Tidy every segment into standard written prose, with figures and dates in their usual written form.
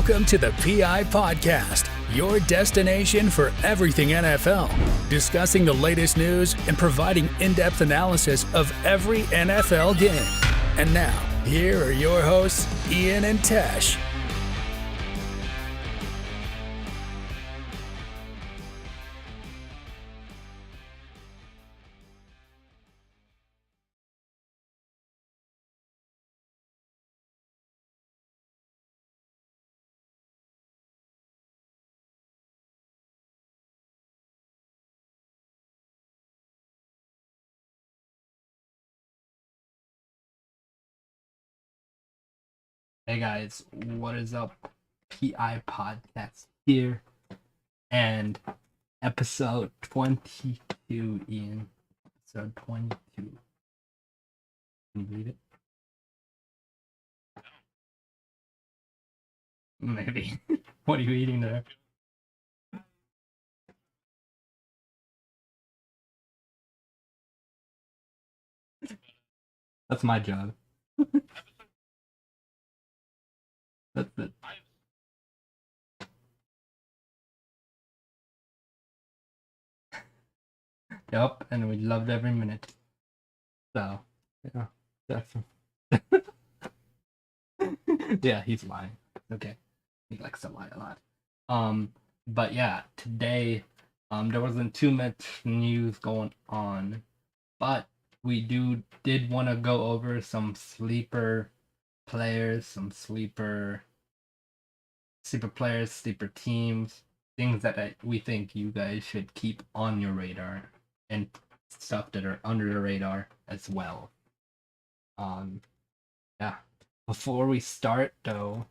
Welcome to the PI Podcast, your destination for everything NFL, discussing the latest news and providing in-depth analysis of every NFL game. And now, here are your hosts, Ian and Tesh. Hey guys, what is up? PI Podcast here, and episode 22, Ian. Episode 22. Can you believe it? Maybe. What are you eating there? That's my job. That's it. Yep, and we loved every minute. So, yeah, that's. Yeah, he's lying. Okay, he likes to lie a lot. But yeah, today, there wasn't too much news going on, but we did want to go over some sleeper players, some sleeper players, sleeper teams, things that we think you guys should keep on your radar, and stuff that are under the radar as well. Yeah. Before we start, though,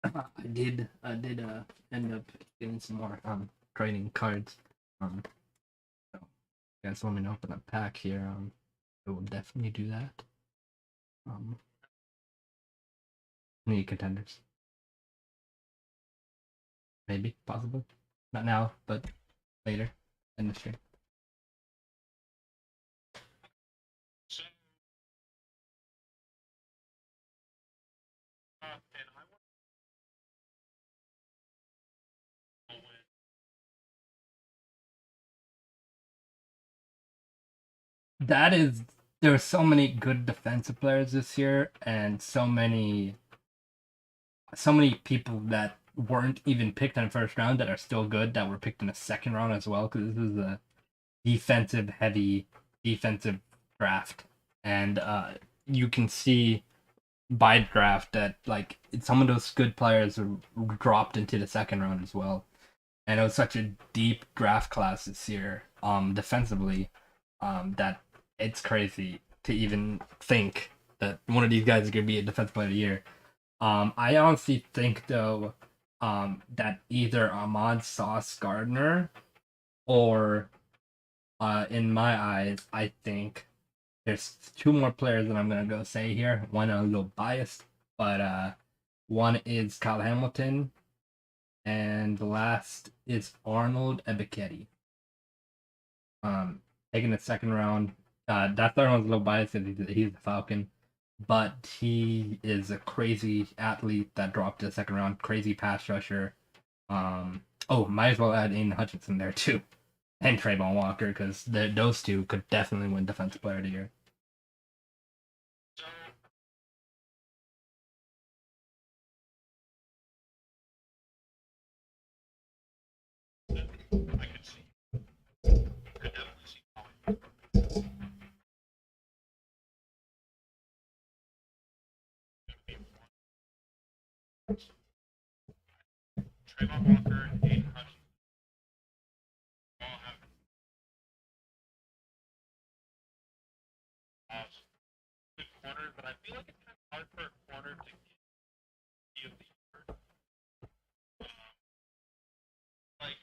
I did end up getting some more trading cards. So you guys want me to open a pack here? I will definitely do that. Any contenders? Maybe, possibly. Not now, but later in the stream. There are so many good defensive players this year, and so many people that weren't even picked in the first round that are still good that were picked in the second round as well, because this is a heavy defensive draft, and you can see by draft that like some of those good players were dropped into the second round as well, and it was such a deep draft class this year, defensively, that it's crazy to even think that one of these guys is going to be a defensive player of the year. I honestly think though, that either Ahmad Sauce Gardner or, in my eyes, I think there's two more players that I'm gonna go say here. One I'm a little biased, but one is Kyle Hamilton, and the last is Arnold Ebiketie. Taking the second round. That third one's a little biased because he's a Falcon, but he is a crazy athlete that dropped to the second round. Crazy pass rusher. Might as well add Aiden Hutchinson there too, and Trayvon Walker, because those two could definitely win Defensive Player of the Year. I could see. Could definitely see Trayvon Walker, Aiden Hutchinson, all have good corners, but I feel like it's kind of hard for a corner to get the like.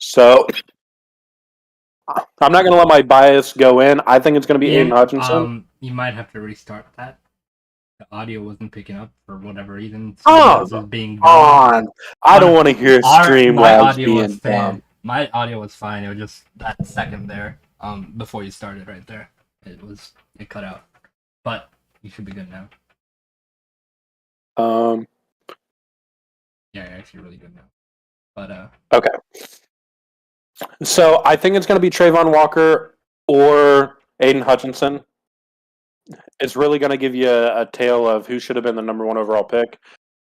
So I'm not going to let my bias go in. I think it's going to be Aiden Hutchinson. You might have to restart that. The audio wasn't picking up for whatever reason. Oh, I don't want to hear Streamlabs being dumb. My audio was fine. It was just that second there, before you started right there. It cut out. But you should be good now. Yeah, you're actually really good now. But okay. So I think it's going to be Trayvon Walker or Aiden Hutchinson. It's really going to give you a tale of who should have been the number 1 overall pick.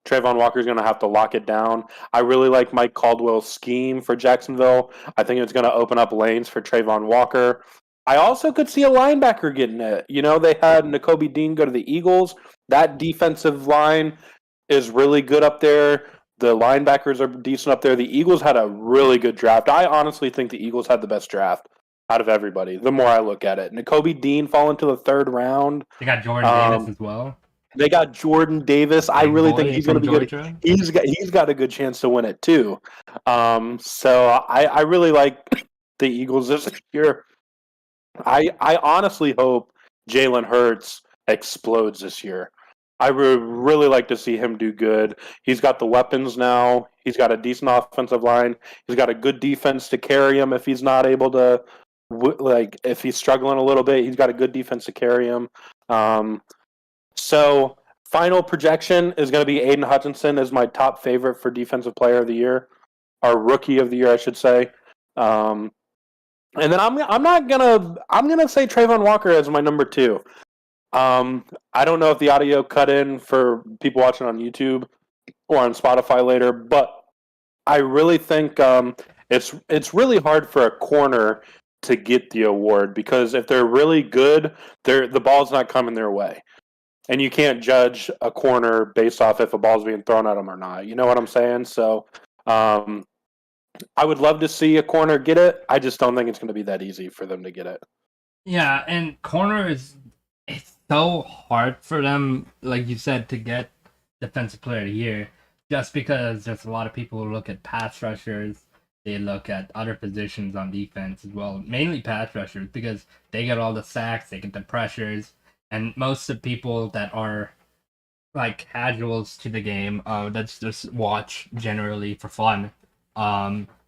Trayvon Walker is going to have to lock it down. I really like Mike Caldwell's scheme for Jacksonville. I think it's going to open up lanes for Trayvon Walker. I also could see a linebacker getting it. You know, they had Nakobe Dean go to the Eagles. That defensive line is really good up there. The linebackers are decent up there. The Eagles had a really good draft. I honestly think the Eagles had the best draft out of everybody, the more I look at it. Nakobe Dean falling to the 3rd round. They got Jordan Davis as well. They got Jordan Davis. I really think he's going to be good. He's got a good chance to win it too. So I really like the Eagles this year. I honestly hope Jalen Hurts explodes this year. I would really like to see him do good. He's got the weapons now. He's got a decent offensive line. He's got a good defense to carry him if he's not able to, if he's struggling a little bit. He's got a good defense to carry him. So final projection is going to be Aiden Hutchinson as my top favorite for Defensive Player of the Year, or Rookie of the Year, I should say. And then I'm gonna say Trayvon Walker as my number 2. I don't know if the audio cut in for people watching on YouTube or on Spotify later, but I really think it's really hard for a corner to get the award, because if they're really good, the ball's not coming their way. And you can't judge a corner based off if a ball's being thrown at them or not. You know what I'm saying? So I would love to see a corner get it. I just don't think it's going to be that easy for them to get it. Yeah, and corner it's so hard for them, like you said, to get Defensive Player of the Year, just because there's a lot of people who look at pass rushers. They look at other positions on defense as well, mainly pass rushers, because they get all the sacks, they get the pressures, and most of the people that are like casuals to the game, that's just watch generally for fun,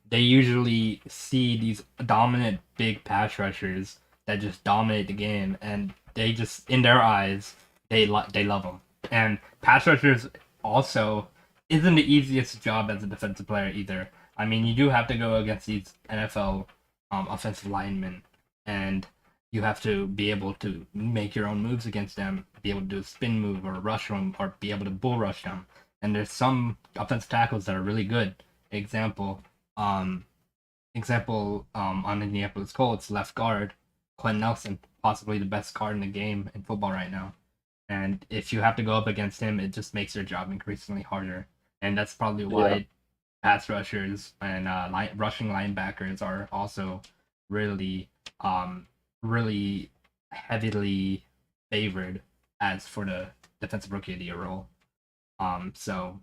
they usually see these dominant big pass rushers that just dominate the game, and they just, in their eyes, they love them. And pass rushers also isn't the easiest job as a defensive player either. I mean, you do have to go against these NFL offensive linemen, and you have to be able to make your own moves against them, be able to do a spin move or rush them, or be able to bull rush them. And there's some offensive tackles that are really good. Example, on Indianapolis Colts, left guard, Quentin Nelson, possibly the best card in the game in football right now. And if you have to go up against him, it just makes your job increasingly harder. And that's probably why pass rushers and rushing linebackers are also really, really heavily favored as for the Defensive Rookie of the Year role. So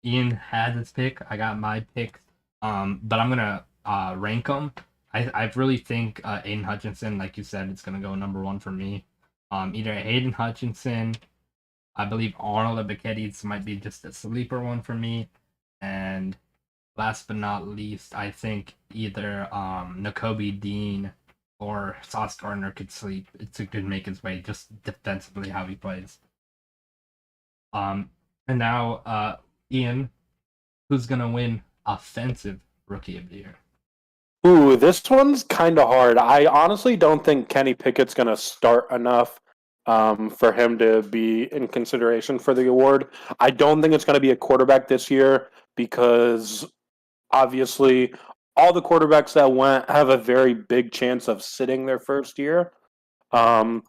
Ian had his pick. I got my pick. But I'm gonna rank them. I really think Aiden Hutchinson, like you said, it's going to go number 1 for me. Either Aiden Hutchinson, I believe Arnold Ebiketie might be just a sleeper one for me. And last but not least, I think either Nakobe Dean or Sauce Gardner could make his way just defensively how he plays. And now, Ian, who's going to win Offensive Rookie of the Year? Ooh, this one's kind of hard. I honestly don't think Kenny Pickett's going to start enough for him to be in consideration for the award. I don't think it's going to be a quarterback this year, because obviously all the quarterbacks that went have a very big chance of sitting their first year. I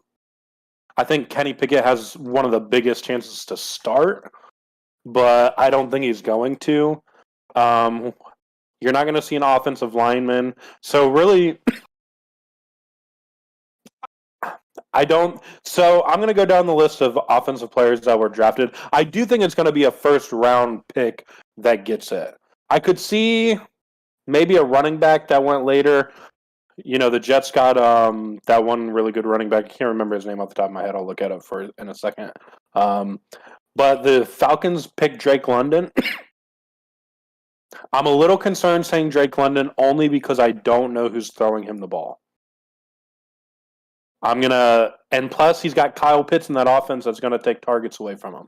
think Kenny Pickett has one of the biggest chances to start, but I don't think he's going to. You're not going to see an offensive lineman. So really, I'm going to go down the list of offensive players that were drafted. I do think it's going to be a first-round pick that gets it. I could see maybe a running back that went later. The Jets got that one really good running back. I can't remember his name off the top of my head. I'll look at it in a second. But the Falcons picked Drake London. I'm a little concerned saying Drake London only because I don't know who's throwing him the ball. And plus he's got Kyle Pitts in that offense that's going to take targets away from him.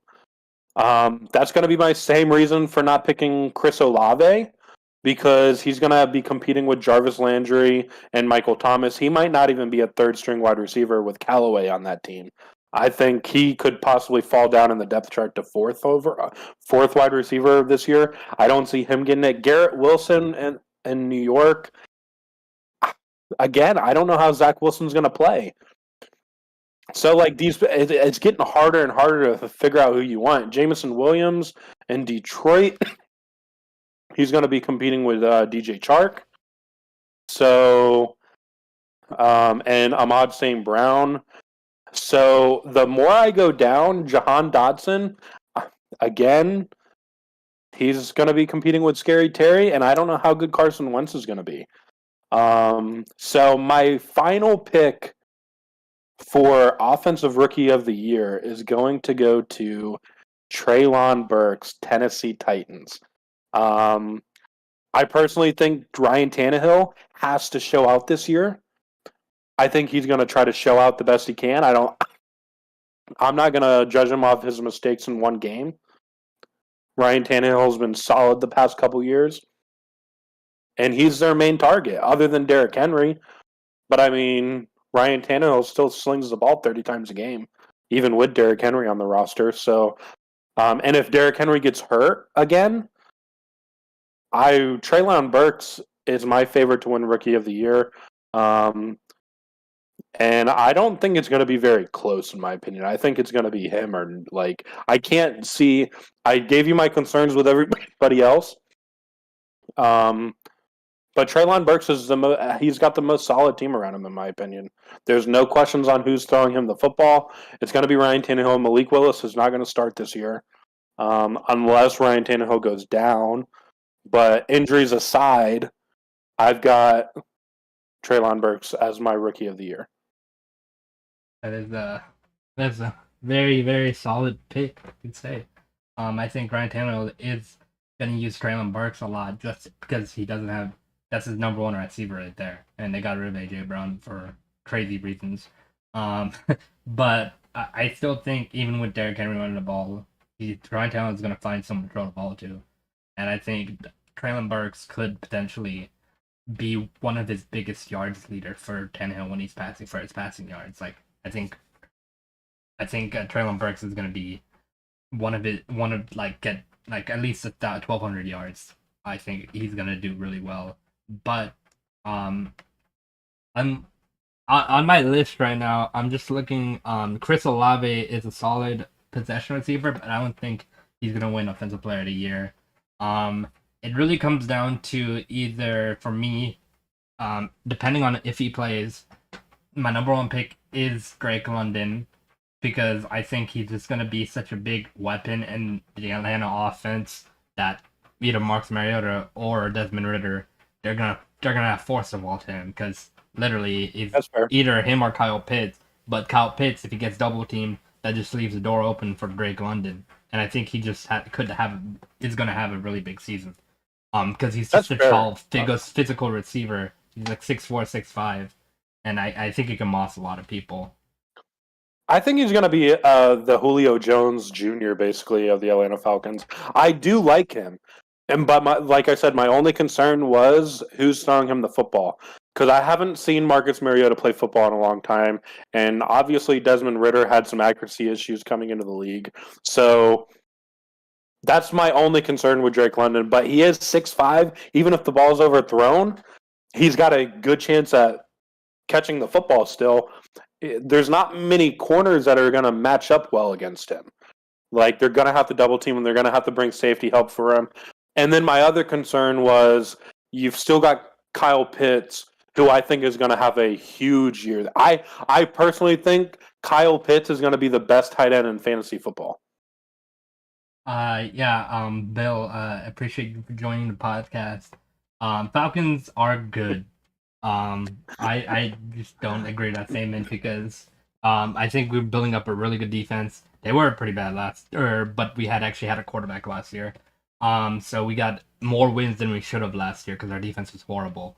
That's going to be my same reason for not picking Chris Olave, because he's going to be competing with Jarvis Landry and Michael Thomas. He might not even be a third-string wide receiver with Callaway on that team. I think he could possibly fall down in the depth chart to fourth wide receiver this year. I don't see him getting it. Garrett Wilson in New York. Again, I don't know how Zach Wilson's going to play. So, it's getting harder and harder to figure out who you want. Jameson Williams in Detroit. He's going to be competing with DJ Chark. So, and Ahmad St. Brown. So, the more I go down, Jahan Dotson, again, he's going to be competing with Scary Terry, and I don't know how good Carson Wentz is going to be. So, my final pick for Offensive Rookie of the Year is going to go to Treylon Burks, Tennessee Titans. I personally think Ryan Tannehill has to show out this year. I think he's going to try to show out the best he can. I'm not going to judge him off his mistakes in one game. Ryan Tannehill's been solid the past couple years, and he's their main target, other than Derrick Henry. But Ryan Tannehill still slings the ball 30 times a game, even with Derrick Henry on the roster. So, and if Derrick Henry gets hurt again, Treylon Burks is my favorite to win Rookie of the Year. And I don't think it's going to be very close, in my opinion. I think it's going to be him, or I can't see. I gave you my concerns with everybody else. But Treylon Burks is he's got the most solid team around him, in my opinion. There's no questions on who's throwing him the football. It's going to be Ryan Tannehill. Malik Willis is not going to start this year, unless Ryan Tannehill goes down. But injuries aside, I've got Treylon Burks as my Rookie of the Year. That's a very, very solid pick, I could say. I think Ryan Tannehill is going to use Treylon Burks a lot just because he doesn't have. That's his number one receiver right there, and they got rid of A.J. Brown for crazy reasons. But I still think even with Derrick Henry running the ball, Ryan Tannehill is going to find someone to throw the ball to, and I think Treylon Burks could potentially be one of his biggest yards leader for Tannehill when he's passing for his passing yards. I think Treylon Burks is going to be get at least 1,200 yards. I think he's going to do really well. But I'm on my list right now. I'm just looking. Chris Olave is a solid possession receiver, but I don't think he's going to win Offensive Player of the Year. It really comes down to either, for me, depending on if he plays, my number one pick is Drake London, because I think he's just going to be such a big weapon in the Atlanta offense that either Marcus Mariota or Desmond Ridder, they're gonna force the ball to him, because literally it's either him or Kyle Pitts. But Kyle Pitts, if he gets double teamed, that just leaves the door open for Drake London, and I think he just is gonna have a really big season. Because he's such a tall, physical receiver. He's like 6'4", 6'5", and I think he can moss a lot of people. I think he's going to be the Julio Jones Jr., basically, of the Atlanta Falcons. I do like him. But like I said, my only concern was who's throwing him the football. Because I haven't seen Marcus Mariota play football in a long time. And obviously Desmond Ridder had some accuracy issues coming into the league. So that's my only concern with Drake London. But he is 6'5". Even if the ball's overthrown, he's got a good chance at catching the football still. There's not many corners that are going to match up well against him. They're going to have to double team him. They're going to have to bring safety help for him. And then my other concern was you've still got Kyle Pitts, who I think is going to have a huge year. I personally think Kyle Pitts is going to be the best tight end in fantasy football. Bill, appreciate you for joining the podcast. Falcons are good. I just don't agree with that statement because I think we're building up a really good defense. They were pretty bad but we had actually had a quarterback last year. So we got more wins than we should have last year because our defense was horrible.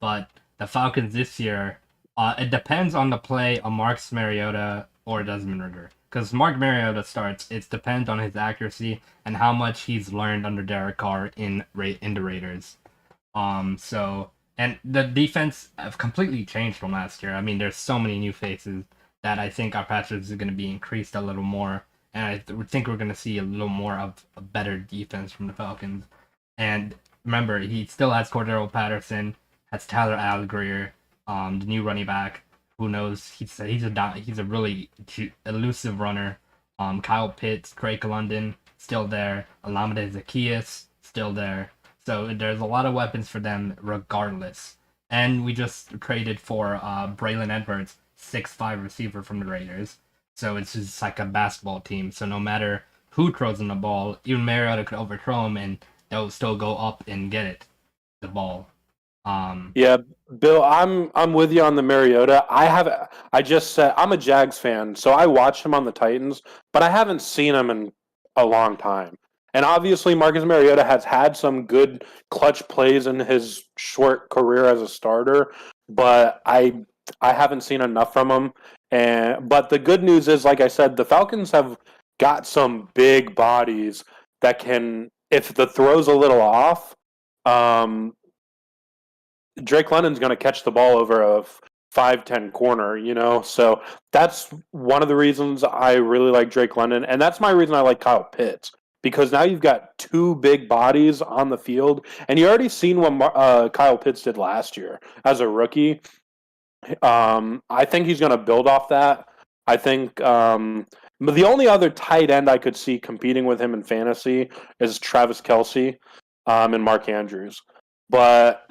But the Falcons this year, it depends on the play of Marcus Mariota or Desmond Ridder. Because Mark Mariota starts, it depends on his accuracy and how much he's learned under Derek Carr in the Raiders. So and the defense have completely changed from last year. I mean, there's so many new faces that I think our Patriots is going to be increased a little more, and think we're going to see a little more of a better defense from the Falcons. And remember, he still has Cordero Patterson, has Tyler Algier, the new running back. Who knows? He's a really elusive runner. Kyle Pitts, Craig London, still there. Alameda Zacchaeus, still there. So there's a lot of weapons for them regardless. And we just traded for Braylon Edwards, 6'5" receiver from the Raiders. So it's just like a basketball team. So no matter who throws in the ball, even Mariota could overthrow him and they'll still go up and get the ball. Yeah, Bill, I'm with you on the Mariota. I just said I'm a Jags fan, so I watched him on the Titans, but I haven't seen him in a long time. And obviously, Marcus Mariota has had some good clutch plays in his short career as a starter, but I haven't seen enough from him. But the good news is, like I said, the Falcons have got some big bodies that can, if the throw's a little off, Drake London's going to catch the ball over a 5'10" corner, So that's one of the reasons I really like Drake London, and that's my reason I like Kyle Pitts. Because now you've got two big bodies on the field, and you already seen what Kyle Pitts did last year as a rookie. I think he's going to build off that. I think the only other tight end I could see competing with him in fantasy is Travis Kelce and Mark Andrews. But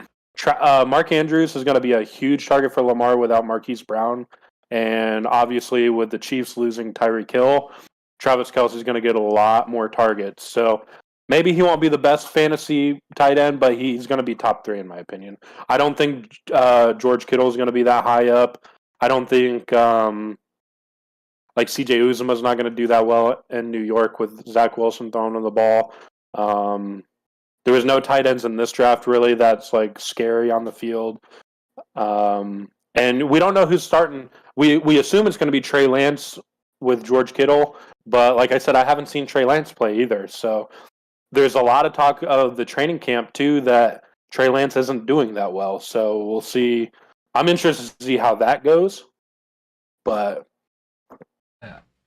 Mark Andrews is going to be a huge target for Lamar without Marquise Brown. And obviously with the Chiefs losing Tyreek Hill, Travis Kelce is going to get a lot more targets. So maybe he won't be the best fantasy tight end, but he's going to be top 3 in my opinion. I don't think George Kittle is going to be that high up. I don't think like CJ Uzomah is not going to do that well in New York with Zach Wilson throwing on the ball. There was no tight ends in this draft really that's like scary on the field. And we don't know who's starting. We assume it's going to be Trey Lance with George Kittle, but like I said, I haven't seen Trey Lance play either. So there's a lot of talk of the training camp too that Trey Lance isn't doing that well. So we'll see. I'm interested to see how that goes. But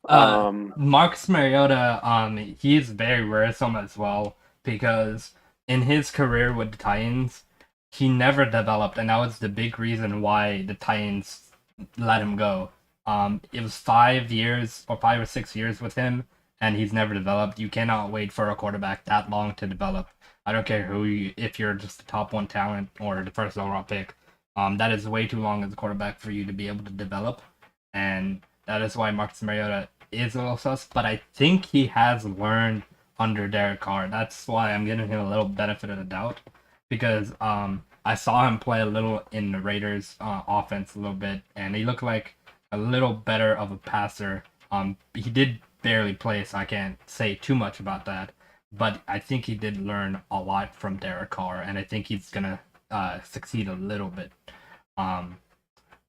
Marcus Mariota, he's very worrisome as well because in his career with the Titans, he never developed, and that was the big reason why the Titans let him go. It was 5 years or 5 or 6 years with him, and he's never developed. You cannot wait for a quarterback that long to develop. I don't care if you're just the top 1 talent or the first overall pick. That is way too long as a quarterback for you to be able to develop, and that is why Marcus Mariota is a little sus. But I think he has learned under Derek Carr. That's why I'm giving him a little benefit of the doubt, because I saw him play a little in the Raiders offense a little bit, and he looked like a little better of a passer. He did barely play, so I can't say too much about that. But I think he did learn a lot from Derek Carr, and I think he's gonna succeed a little bit.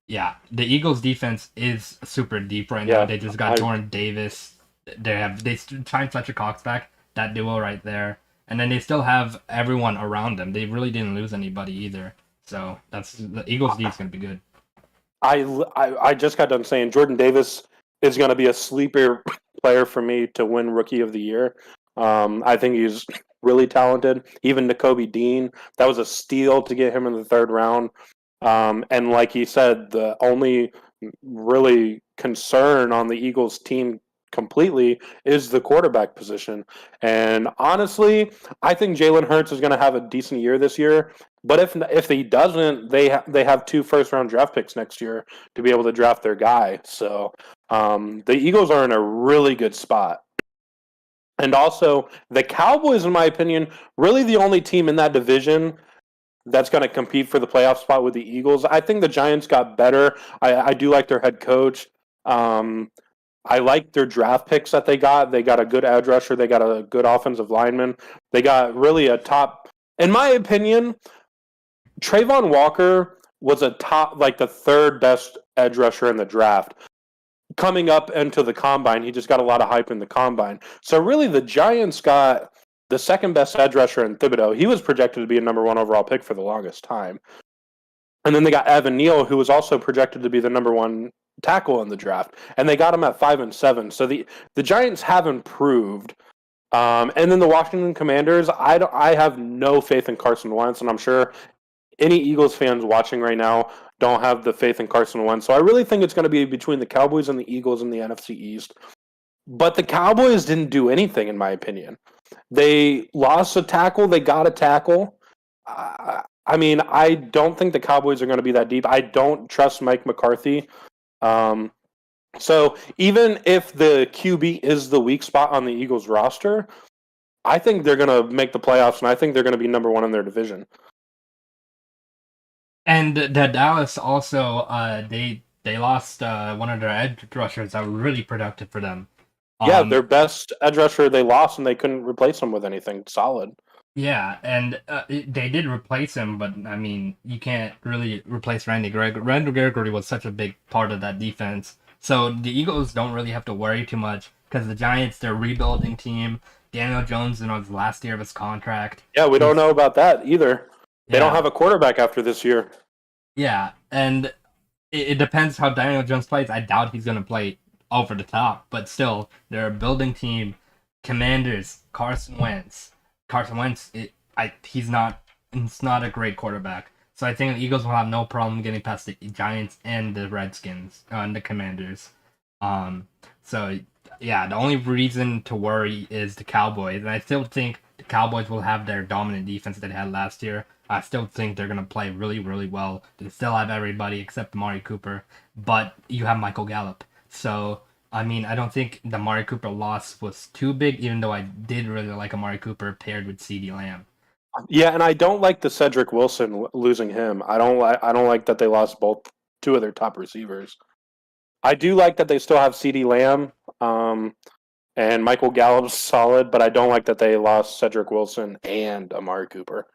Yeah, the Eagles' defense is super deep right now. They just got Jordan Davis. They signed Fletcher Cox back. That duo right there, and then they still have everyone around them. They really didn't lose anybody either. So the Eagles' D is gonna be good. I just got done saying Jordan Davis is going to be a sleeper player for me to win Rookie of the Year. I think he's really talented. Even Nakobe Dean, that was a steal to get him in the 3rd round. And like he said, the only really concern on the Eagles team completely is the quarterback position. And honestly, I think Jalen Hurts is going to have a decent year this year. But if he doesn't, they have 2 first-round draft picks next year to be able to draft their guy. So the Eagles are in a really good spot. And also, the Cowboys, in my opinion, really the only team in that division that's going to compete for the playoff spot with the Eagles. I think the Giants got better. I do like their head coach. I like their draft picks that they got. They got a good edge rusher. They got a good offensive lineman. They got really a top, in my opinion, Trayvon Walker was a top, like the third best edge rusher in the draft. Coming up into the combine, he just got a lot of hype in the combine. So really the Giants got the second best edge rusher in Thibodeau. He was projected to be a number 1 overall pick for the longest time. And then they got Evan Neal, who was also projected to be the number 1 tackle in the draft. And they got him at 5 and 7. So the Giants have improved. And then the Washington Commanders, I have no faith in Carson Wentz, and I'm sure any Eagles fans watching right now don't have the faith in Carson Wentz. So I really think it's going to be between the Cowboys and the Eagles in the NFC East. But the Cowboys didn't do anything, in my opinion. They lost a tackle. They got a tackle. I mean, I don't think the Cowboys are going to be that deep. I don't trust Mike McCarthy. So even if the QB is the weak spot on the Eagles roster, I think they're going to make the playoffs, and I think they're going to be number 1 in their division. And the Dallas also, they lost one of their edge rushers that were really productive for them. Yeah, their best edge rusher they lost, and they couldn't replace him with anything solid. Yeah, and they did replace him, but I mean, you can't really replace Randy Gregory. Randy Gregory was such a big part of that defense. So the Eagles don't really have to worry too much because the Giants, they're a rebuilding team. Daniel Jones in his last year of his contract. Yeah, we don't know about that either. They don't have a quarterback after this year. Yeah, and it depends how Daniel Jones plays. I doubt he's going to play over the top, but still, they're a building team. Commanders, Carson Wentz. Carson Wentz, he's not a great quarterback. So I think the Eagles will have no problem getting past the Giants and the Redskins and the Commanders. So yeah, the only reason to worry is the Cowboys, and I still think the Cowboys will have their dominant defense that they had last year. I still think they're gonna play really, really well. They still have everybody except Amari Cooper, but you have Michael Gallup. So I mean, I don't think the Amari Cooper loss was too big, even though I did really like Amari Cooper paired with CeeDee Lamb. Yeah, and I don't like the Cedric Wilson losing him. I don't like that they lost two of their top receivers. I do like that they still have CeeDee Lamb, and Michael Gallup's solid, but I don't like that they lost Cedric Wilson and Amari Cooper.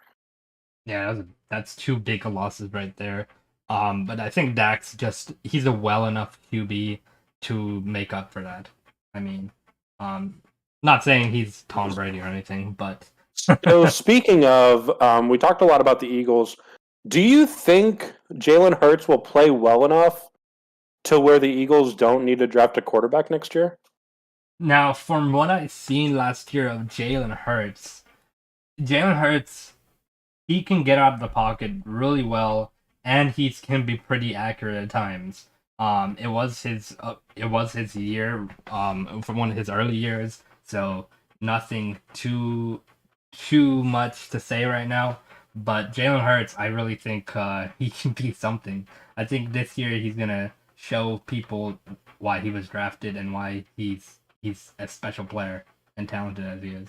Yeah, that's two big losses right there. But I think Dak's he's a well enough QB to make up for that. I mean, not saying he's Tom Brady or anything, but... So speaking of, we talked a lot about the Eagles. Do you think Jalen Hurts will play well enough to where the Eagles don't need to draft a quarterback next year? Now, from what I've seen last year of Jalen Hurts, he can get out of the pocket really well, and he can be pretty accurate at times. It was his year, from one of his early years, so nothing too much to say right now. But Jalen Hurts, I really think he can be something. I think this year he's gonna show people why he was drafted and why he's a special player and talented as he is.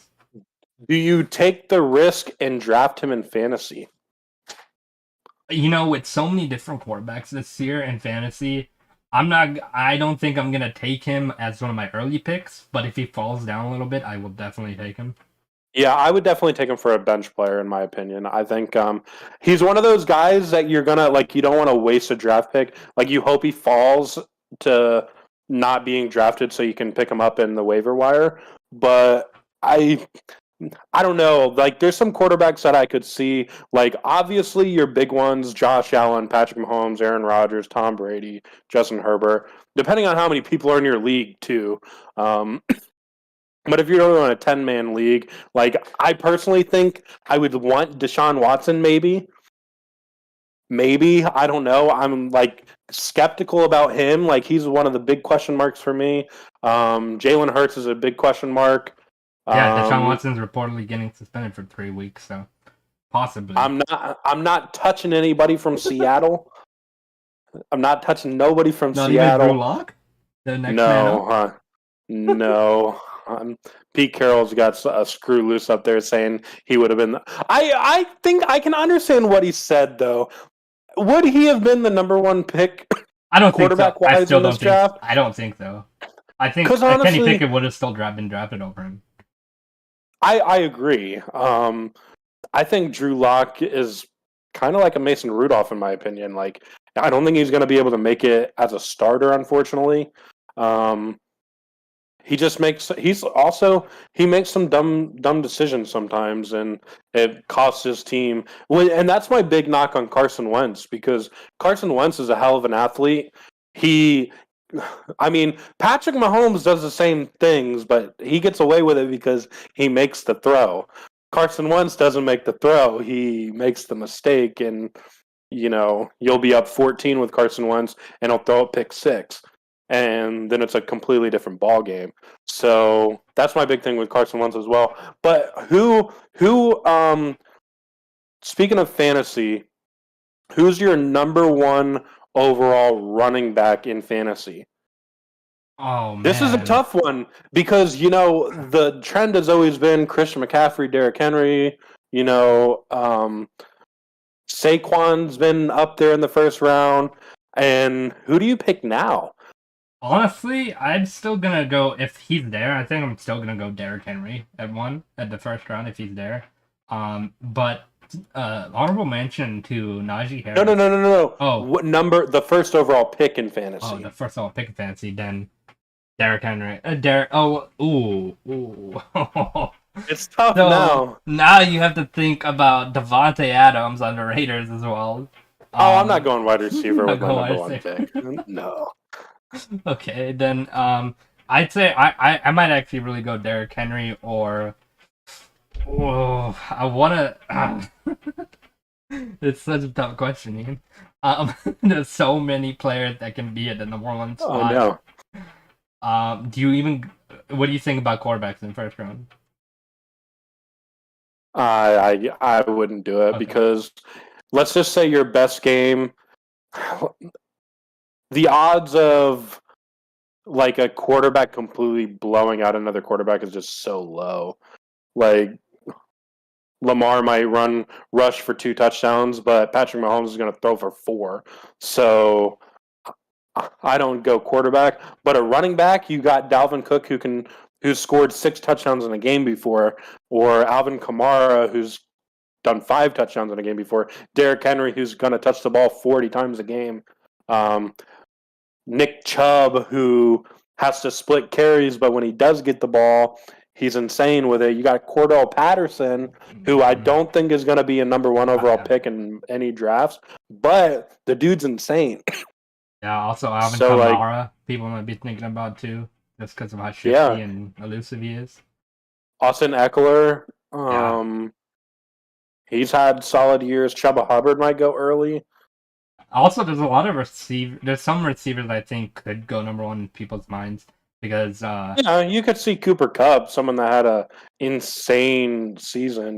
Do you take the risk and draft him in fantasy? You know, with so many different quarterbacks this year in fantasy, I don't think I'm gonna take him as one of my early picks, but if he falls down a little bit, I will definitely take him. Yeah, I would definitely take him for a bench player, in my opinion. I think he's one of those guys that you're gonna you don't want to waste a draft pick. You hope he falls to not being drafted so you can pick him up in the waiver wire. But I don't know. There's some quarterbacks that I could see. Obviously, your big ones: Josh Allen, Patrick Mahomes, Aaron Rodgers, Tom Brady, Justin Herbert. Depending on how many people are in your league, too. But if you're in a 10-man league, I personally think I would want Deshaun Watson, maybe. Maybe. I don't know. I'm, skeptical about him. He's one of the big question marks for me. Jalen Hurts is a big question mark. Yeah, Deshaun Watson's reportedly getting suspended for 3 weeks, so possibly. I'm not touching anybody from Seattle. I'm not touching nobody from Seattle. Not even Drew Lock? The next man up? No. Pete Carroll's got a screw loose up there saying he would have been. I think I can understand what he said though. Would he have been the number one pick? I don't think so. Quarterback-wise I still in this don't think. draft? I don't think so. I think 'Cause Kenny honestly- Pickett would have still been drafted over him. I agree. I think Drew Lock is kind of like a Mason Rudolph in my opinion. Like, I don't think he's going to be able to make it as a starter, unfortunately. He just makes he makes some dumb decisions sometimes, and it costs his team. And that's my big knock on Carson Wentz, because Carson Wentz is a hell of an athlete. Patrick Mahomes does the same things, but he gets away with it because he makes the throw. Carson Wentz doesn't make the throw; he makes the mistake, and you'll be up 14 with Carson Wentz, and he'll throw a pick six. And then it's a completely different ball game. So that's my big thing with Carson Wentz as well. But who speaking of fantasy, who's your number one overall running back in fantasy? Oh man, This is a tough one because the trend has always been Christian McCaffrey, Derrick Henry. Saquon's been up there in the first round. And who do you pick now? Honestly, I'm still gonna go if he's there. I think I'm still gonna go Derrick Henry at the first round if he's there. But honorable mention to Najee Harris. No. Oh, What number? The first overall pick in fantasy. Oh, the first overall pick in fantasy. Then Derrick Henry. Derrick. Oh, ooh. It's tough So, now. Now you have to think about Devontae Adams on the Raiders as well. I'm not going wide receiver with my Not number going one wide pick. No. Okay, then I'd say I might actually really go Derrick Henry or I wanna it's such a tough question, Ian. There's so many players that can be at the number one spot. Oh no. What do you think about quarterbacks in the first round? I wouldn't do it because let's just say your best game. The odds of like a quarterback completely blowing out another quarterback is just so low. Like Lamar might rush for 2 touchdowns, but Patrick Mahomes is going to throw for 4. So I don't go quarterback, but a running back, you got Dalvin Cook who's scored 6 touchdowns in a game before, or Alvin Kamara who's done 5 touchdowns in a game before, Derrick Henry who's going to touch the ball 40 times a game. Nick Chubb, who has to split carries, but when he does get the ball, he's insane with it. You got Cordell Patterson, who I don't think is going to be a number one overall pick in any drafts, but the dude's insane. Yeah, also Alvin Kamara, people might be thinking about too, just because of how shifty and elusive he is. Austin Eckler, he's had solid years. Chuba Hubbard might go early. Also, there's a lot of There's some receivers I think could go number one in people's minds because you could see Cooper Kupp, someone that had a insane season.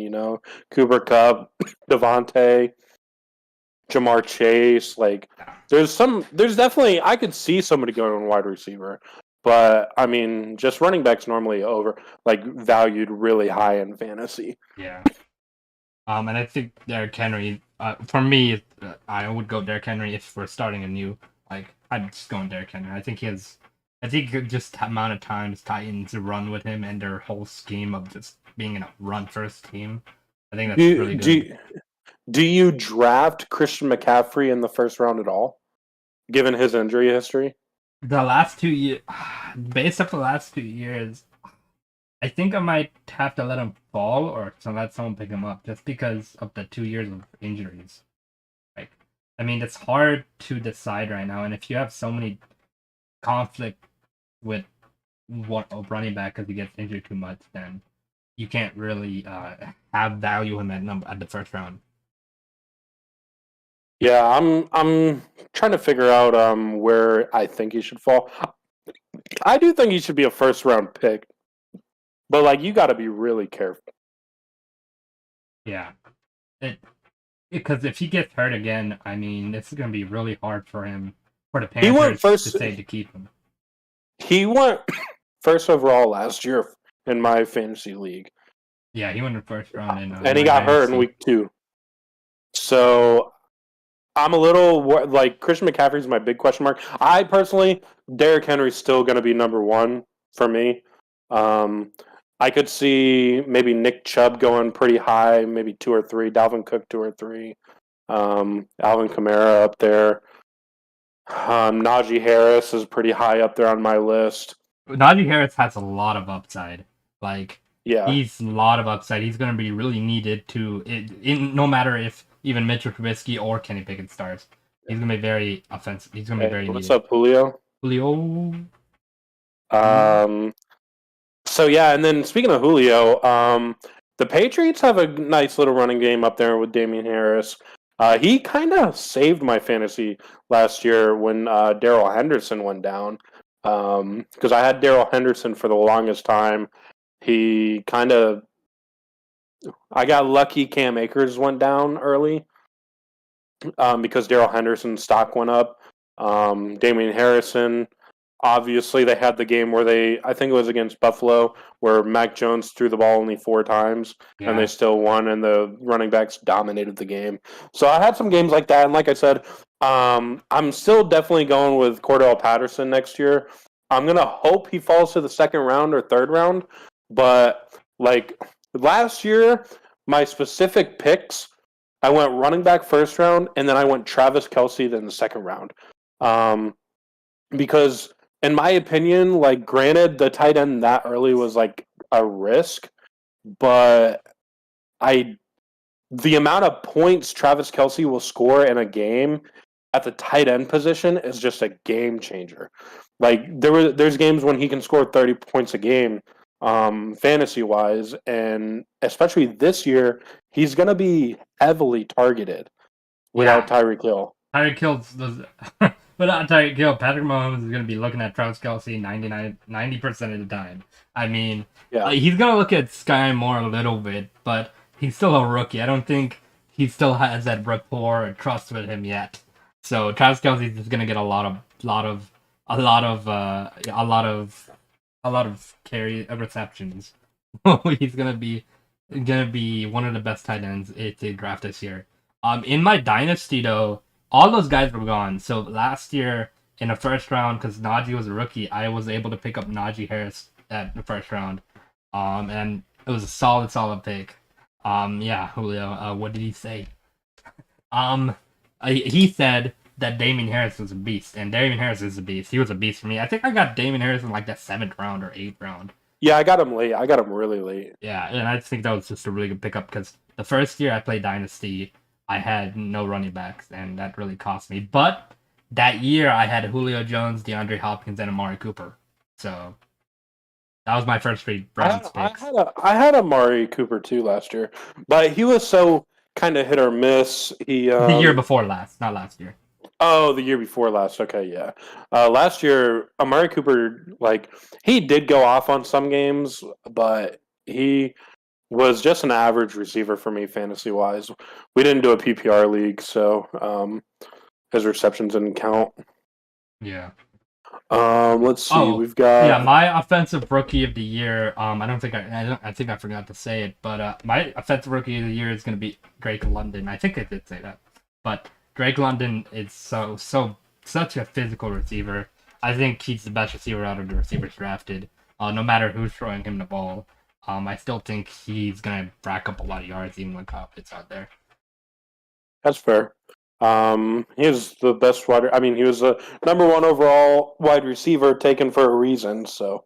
Cooper Kupp, Devontae, Jamar Chase. Like, there's definitely I could see somebody going wide receiver, but I mean, just running backs normally valued really high in fantasy. Yeah. And I think Derrick Henry, for me, I would go Derrick Henry if we're starting anew. I'm just going Derrick Henry. I think just the amount of times Titans run with him and their whole scheme of just being in a run-first team, I think that's really good. Do you draft Christian McCaffrey in the first round at all, given his injury history? The last 2 years, based off the last 2 years, I think I might have to let him fall or to let someone pick him up just because of the 2 years of injuries. It's hard to decide right now, and if you have so many conflict with a running back because he gets injured too much, then you can't really have value in that number at the first round. Yeah, I'm trying to figure out where I think he should fall. I do think he should be a first round pick. But you got to be really careful. Yeah, because if he gets hurt again, this is going to be really hard for the Panthers to keep him. He went first overall last year in my fantasy league. Yeah, he went in the first round and he got hurt in week 2. So I'm a little like Christian McCaffrey's my big question mark. I personally, Derrick Henry's still going to be number 1 for me. I could see maybe Nick Chubb going pretty high, maybe 2 or 3. Dalvin Cook 2 or 3. Alvin Kamara up there. Najee Harris is pretty high up there on my list. Najee Harris has a lot of upside. Yeah, he's a lot of upside. He's going to be really needed no matter if even Mitchell Trubisky or Kenny Pickett starts. He's going to be very offensive. He's going to be very what's needed. up, Julio? So yeah, and then speaking of Julio, the Patriots have a nice little running game up there with Damian Harris. He kind of saved my fantasy last year when Darrell Henderson went down, because I had Darrell Henderson for the longest time. I got lucky. Cam Akers went down early because Darrell Henderson's stock went up. Damian Harrison. Obviously, they had the game where I think it was against Buffalo, where Mac Jones threw the ball only 4 times, and they still won, and the running backs dominated the game. So I had some games like that, and like I said, I'm still definitely going with Cordell Patterson next year. I'm going to hope he falls to the 2nd round or 3rd round, but like last year, my specific picks, I went running back 1st round, and then I went Travis Kelce then the 2nd round. Because in my opinion, like granted, the tight end that early was like a risk, but the amount of points Travis Kelce will score in a game at the tight end position is just a game changer. Like there's games when he can score 30 points a game, fantasy wise, and especially this year, he's gonna be heavily targeted without Tyreek Hill. Tyreek Hill's without Tyreek Hill, Patrick Mahomes is going to be looking at Travis Kelce 90% of the time. I mean, he's going to look at Sky Moore a little bit, but he's still a rookie. I don't think he still has that rapport or trust with him yet. So Travis Kelce is just going to get a lot of carry receptions. He's going to be one of the best tight ends to draft this year. In my dynasty though, all those guys were gone. So last year in the 1st round, because Najee was a rookie, I was able to pick up Najee Harris at the 1st round. And it was a solid pick. Julio, what did he say? He said that Damian Harris was a beast, and Damian Harris is a beast. He was a beast for me. I think I got Damian Harris in like that 7th round or 8th round. Yeah, I got him late. I got him really late. Yeah, and I think that was just a really good pickup because the first year I played Dynasty, I had no running backs, and that really cost me. But that year, I had Julio Jones, DeAndre Hopkins, and Amari Cooper. So that was my first 3 Browns picks. I had Amari Cooper too last year, but he was so kind of hit or miss. The year before last, not last year. Oh, the year before last. Okay, yeah. Last year, Amari Cooper, like, he did go off on some games, but he was just an average receiver for me fantasy-wise. We didn't do a PPR league, so his receptions didn't count. Yeah. Let's see. We've got my offensive rookie of the year. I think I forgot to say it, but my offensive rookie of the year is going to be Drake London. I think I did say that, but Drake London is such a physical receiver. I think he's the best receiver out of the receivers drafted. No matter who's throwing him the ball. I still think he's going to rack up a lot of yards even when Kyle Pitts out there. That's fair. He was the best he was the number 1 overall wide receiver taken for a reason. So,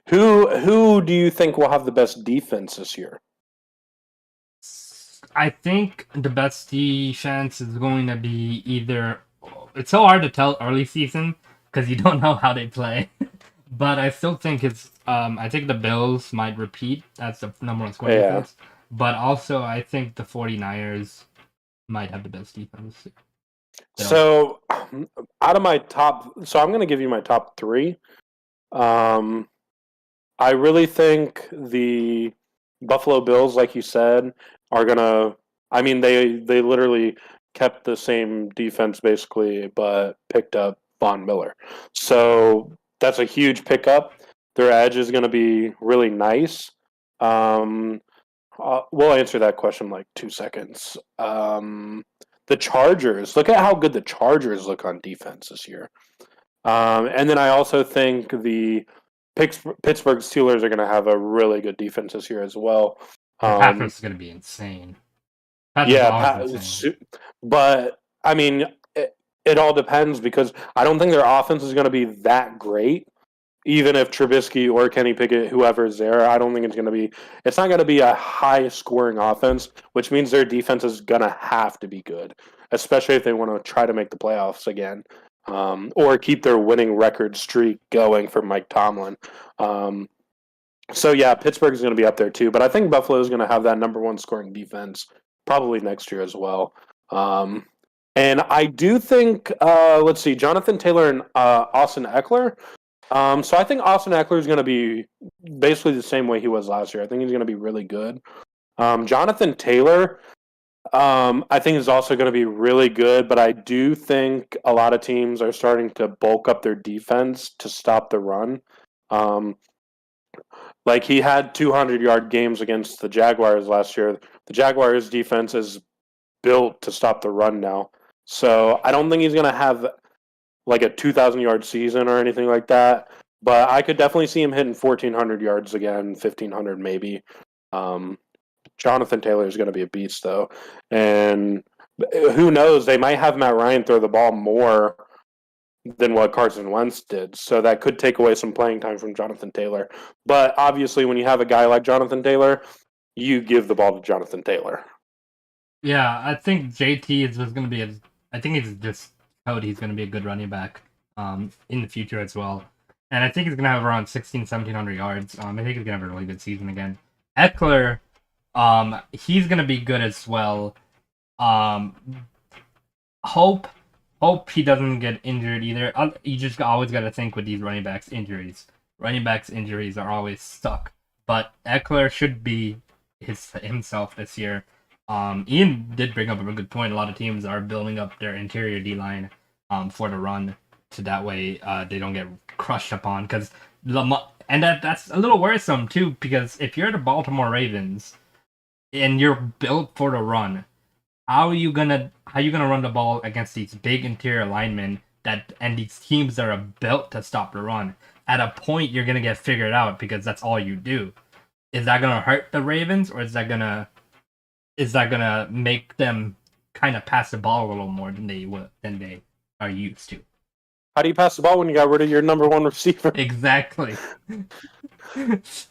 who do you think will have the best defense this year? I think the best defense is going to be either. It's so hard to tell early season because you don't know how they play. But I still think I think the Bills might repeat as the number 1 scoring defense. But also, I think the 49ers might have the best defense. So out of my top... So I'm going to give you my top 3. I really think the Buffalo Bills, like you said, are going to... I mean, they literally kept the same defense, basically, but picked up Von Miller. So... that's a huge pickup. their edge is going to be really nice. We'll answer that question in like 2 seconds. The Chargers. Look at how good the Chargers look on defense this year. And then I also think the Pittsburgh Steelers are going to have a really good defense this year as well. Patrick's going to be insane. Insane. But I mean, it all depends because I don't think their offense is going to be that great. Even if Trubisky or Kenny Pickett, whoever's there, I don't think it's not going to be a high-scoring offense, which means their defense is going to have to be good, especially if they want to try to make the playoffs again or keep their winning record streak going for Mike Tomlin. So, yeah, Pittsburgh is going to be up there too, but I think Buffalo is going to have that number one scoring defense probably next year as well. And I do think, Jonathan Taylor and Austin Eckler. So I think Austin Eckler is going to be basically the same way he was last year. I think he's going to be really good. Jonathan Taylor, I think is also going to be really good, but I do think a lot of teams are starting to bulk up their defense to stop the run. Like he had 200-yard games against the Jaguars last year. The Jaguars' defense is built to stop the run now. So I don't think he's going to have like a 2,000-yard season or anything like that. But I could definitely see him hitting 1,400 yards again, 1,500 maybe. Jonathan Taylor is going to be a beast, though. And who knows? They might have Matt Ryan throw the ball more than what Carson Wentz did. So that could take away some playing time from Jonathan Taylor. But obviously, when you have a guy like Jonathan Taylor, you give the ball to Jonathan Taylor. Yeah, I think JT is just going to be he's going to be a good running back in the future as well. And I think he's going to have around 1,700 yards. I think he's going to have a really good season again. Eckler, he's going to be good as well. Hope he doesn't get injured either. You just always got to think with these running backs injuries. Running backs injuries are always stuck. But Eckler should be himself this year. Ian did bring up a good point. A lot of teams are building up their interior D-line for the run, so that way they don't get crushed upon. That's a little worrisome too, because if you're the Baltimore Ravens and you're built for the run, how are you gonna run the ball against these big interior linemen and these teams that are built to stop the run? At a point, you're gonna get figured out because that's all you do. Is that gonna hurt the Ravens, or is that gonna make them kind of pass the ball a little more than they are used to? How do you pass the ball when you got rid of your number one receiver? Exactly. And here's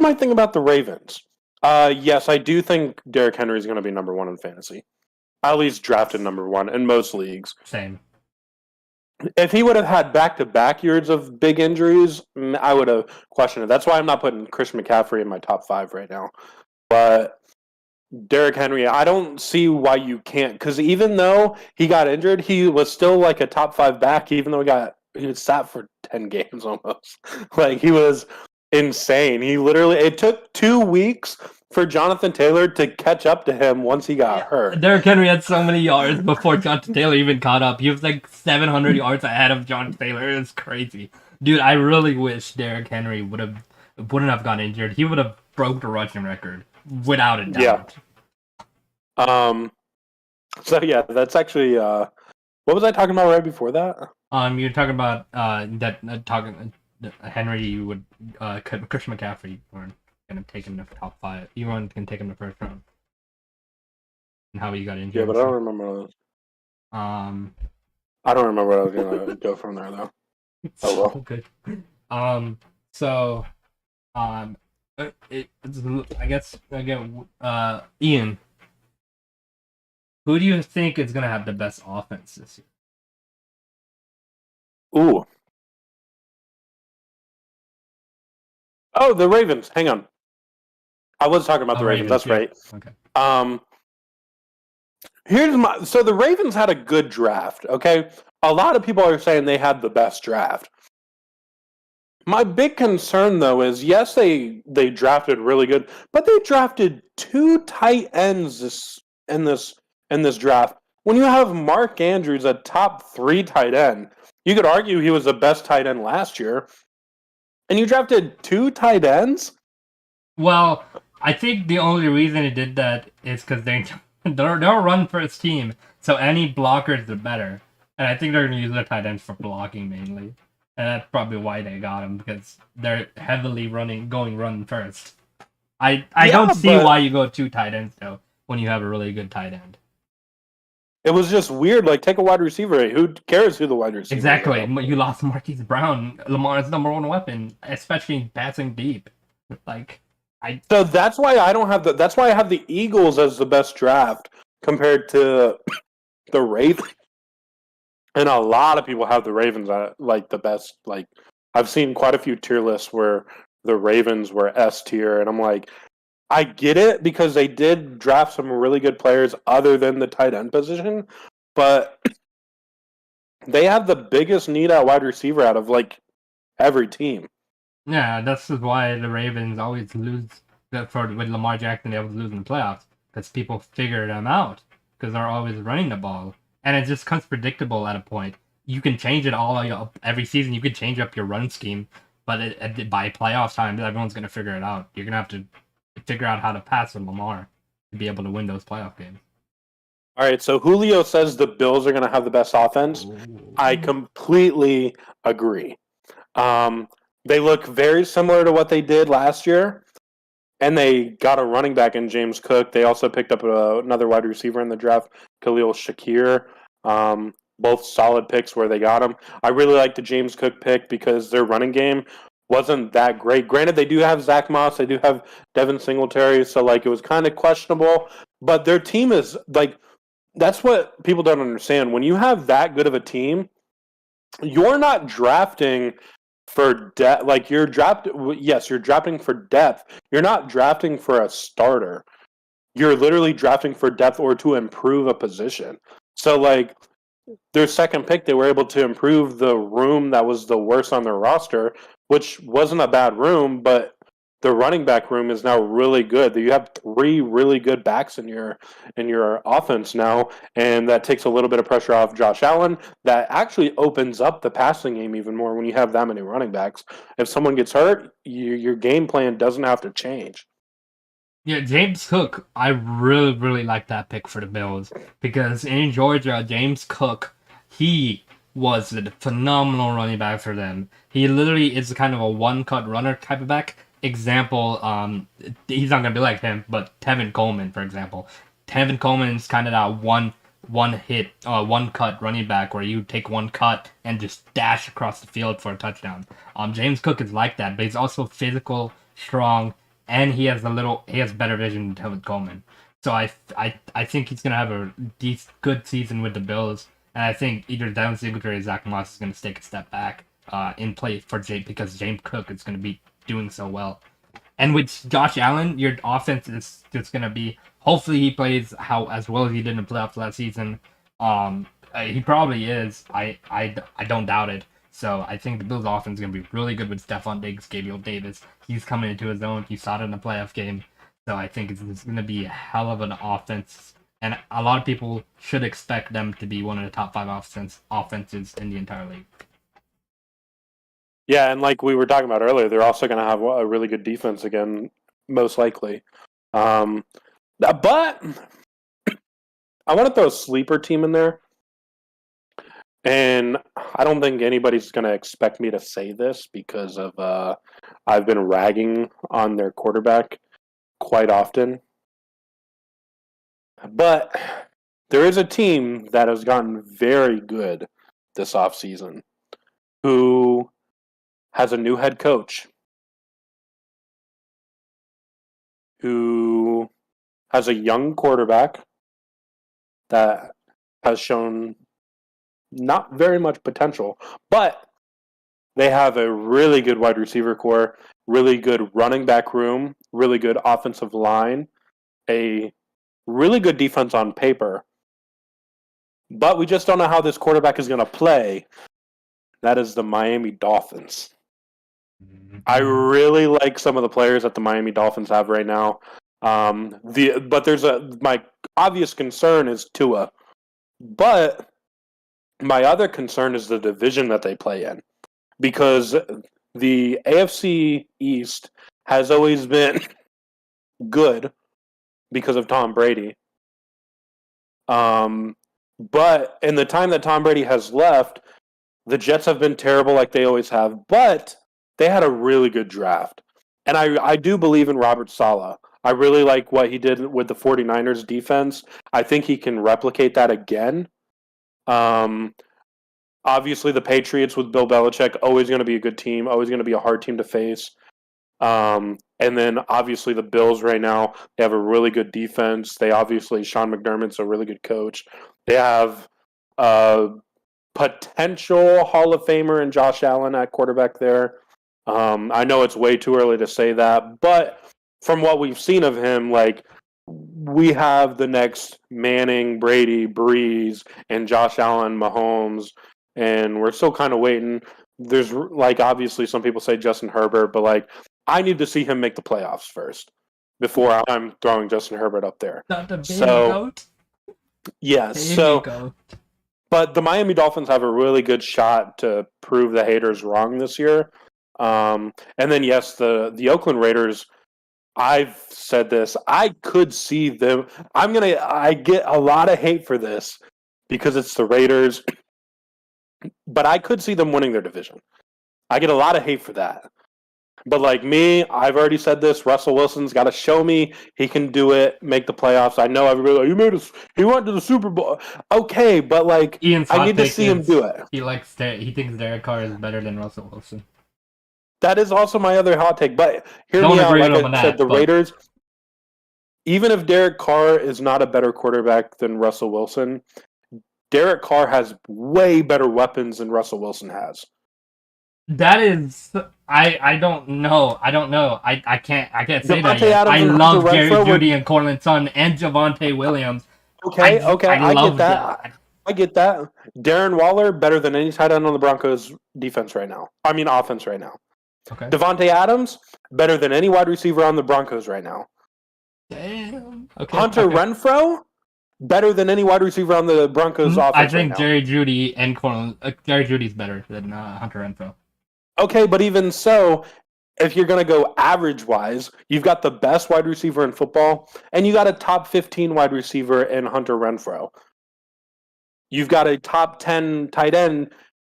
my thing about the Ravens. Yes, I do think Derrick Henry is going to be number one in fantasy. At least drafted number one in most leagues. Same. If he would have had back-to-back years of big injuries, I would have questioned it. That's why I'm not putting Christian McCaffrey in my top 5 right now. But Derrick Henry, I don't see why you can't, because even though he got injured, he was still like a top 5 back, even though he was sat for 10 games almost. Like, he was insane. It took 2 weeks for Jonathan Taylor to catch up to him once he got hurt. Derrick Henry had so many yards before Jonathan Taylor even caught up. He was like 700 yards ahead of Jonathan Taylor. It's crazy. Dude, I really wish Derrick Henry wouldn't have gotten injured. He would have broke the rushing record without a doubt. Yeah. So yeah, that's actually what was I talking about right before that? You're talking about Henry would Christian McCaffrey were gonna take him to top 5. You want to take him to first round. And how he got injured. Yeah, but I don't remember. I don't remember where I was gonna go from there though. Oh well. Good. I guess again, Ian, who do you think is gonna have the best offense this year? Ooh. Oh, the Ravens. Hang on. I was talking about the Ravens. That's right. Okay. So the Ravens had a good draft. Okay, a lot of people are saying they had the best draft. My big concern, though, is yes, they drafted really good, but they drafted 2 tight ends in this draft. When you have Mark Andrews, a top 3 tight end, you could argue he was the best tight end last year. And you drafted 2 tight ends? Well, I think the only reason he did that is because they're a run-first team, so any blockers are better. And I think they're going to use their tight ends for blocking mainly. And that's probably why they got him, because they're heavily going run first. I don't see why you go 2 tight ends, though, when you have a really good tight end. It was just weird. Like, take a wide receiver. Who cares who the wide receiver Exactly. is? You lost Marquise Brown, Lamar's number 1 weapon, especially passing deep. So that's why I don't have that's why I have the Eagles as the best draft compared to the Ravens. And a lot of people have the Ravens like the best. Like, I've seen quite a few tier lists where the Ravens were S tier, and I'm like, I get it because they did draft some really good players other than the tight end position, but they have the biggest need at wide receiver out of like every team. Yeah, that's why the Ravens always lose. With Lamar Jackson, they always lose in the playoffs because people figure them out because they're always running the ball, and it just becomes predictable at a point. You can change it all every season. You can change up your run scheme, but by playoff time, everyone's gonna figure it out. You're gonna have to figure out how to pass with Lamar to be able to win those playoff games. All right, so Julio says the Bills are going to have the best offense. Ooh. I completely agree. They look very similar to what they did last year, and they got a running back in James Cook. They also picked up another wide receiver in the draft, Khalil Shakir. Both solid picks where they got him. I really like the James Cook pick because their running game wasn't that great. Granted, they do have Zach Moss, they do have Devin Singletary, so like it was kind of questionable. But their team is like, that's what people don't understand. When you have that good of a team, you're not drafting for depth. Like you're drafting for depth. You're not drafting for a starter. You're literally drafting for depth or to improve a position. So like their second pick, they were able to improve the room that was the worst on their roster, which wasn't a bad room, but the running back room is now really good. You have 3 really good backs in your offense now, and that takes a little bit of pressure off Josh Allen. That actually opens up the passing game even more when you have that many running backs. If someone gets hurt, your game plan doesn't have to change. Yeah, James Cook, I really, really like that pick for the Bills because in Georgia, James Cook, he was a phenomenal running back for them. He literally is kind of a one-cut runner type of back. Example, he's not going to be like him, but Tevin Coleman, for example. Tevin Coleman is kind of that one-cut running back where you take one cut and just dash across the field for a touchdown. Good Cook is like that, but he's also physical, strong, and he has better vision than Tevin Coleman. So I think he's going to have a good season with the Bills, and I think either Devin Singletary or Zach Moss is going to take a step back in play because James Cook is going to be doing so well. And with Josh Allen, your offense is just going to be, hopefully he plays as well as he did in the playoffs last season. He probably is. I don't doubt it. So I think the Bills' offense is going to be really good with Stephon Diggs, Gabriel Davis. He's coming into his own. You saw it in the playoff game. So I think it's going to be a hell of an offense. And a lot of people should expect them to be one of the top 5 offenses in the entire league. Yeah, and like we were talking about earlier, they're also going to have a really good defense again, most likely. But I want to throw a sleeper team in there. And I don't think anybody's going to expect me to say this because of I've been ragging on their quarterback quite often. But there is a team that has gotten very good this offseason who has a new head coach, who has a young quarterback that has shown not very much potential, but they have a really good wide receiver core, really good running back room, really good offensive line, a really good defense on paper. But we just don't know how this quarterback is going to play. That is the Miami Dolphins. I really like some of the players that the Miami Dolphins have right now. My obvious concern is Tua. But my other concern is the division that they play in. Because the AFC East has always been good because of Tom Brady. But in the time that Tom Brady has left, the Jets have been terrible like they always have, but they had a really good draft. And I do believe in Robert Saleh. I really like what he did with the 49ers defense. I think he can replicate that again. Obviously, the Patriots with Bill Belichick, always going to be a good team, always going to be a hard team to face. And then, obviously, the Bills right now, they have a really good defense. Sean McDermott's a really good coach. They have potential Hall of Famer in Josh Allen at quarterback there. I know it's way too early to say that, but from what we've seen of him, we have the next Manning, Brady, Breeze, and Josh Allen, Mahomes, and we're still kind of waiting. There's obviously some people say Justin Herbert, but I need to see him make the playoffs first before I'm throwing Justin Herbert up there. Not the baby goat. Yeah, Goat. But the Miami Dolphins have a really good shot to prove the haters wrong this year. And then, yes, the Oakland Raiders, I've said this, I could see them. I get a lot of hate for this because it's the Raiders, but I could see them winning their division. I get a lot of hate for that. But I've already said this. Russell Wilson's got to show me he can do it, make the playoffs. I know everybody he went to the Super Bowl. Okay, but I need to see him do it. He thinks Derek Carr is better than Russell Wilson. That is also my other hot take. But hear me out. Like I said, the Raiders, even if Derek Carr is not a better quarterback than Russell Wilson, Derek Carr has way better weapons than Russell Wilson has. That is, I don't know. I can't say that yet. Adams I love Jerry Jeudy and Cortland Sutton and Javonte Williams. Okay, I get that. Darren Waller, better than any tight end on the Broncos offense right now. Okay. Davante Adams, better than any wide receiver on the Broncos right now. Damn. Okay. Hunter Renfrow, better than any wide receiver on the Broncos offense. I think Jerry Jeudy and Cortland. Jerry Judy's better than Hunter Renfrow. Okay, but even so, if you're going to go average-wise, you've got the best wide receiver in football, and you got a top 15 wide receiver in Hunter Renfrow. You've got a top 10 tight end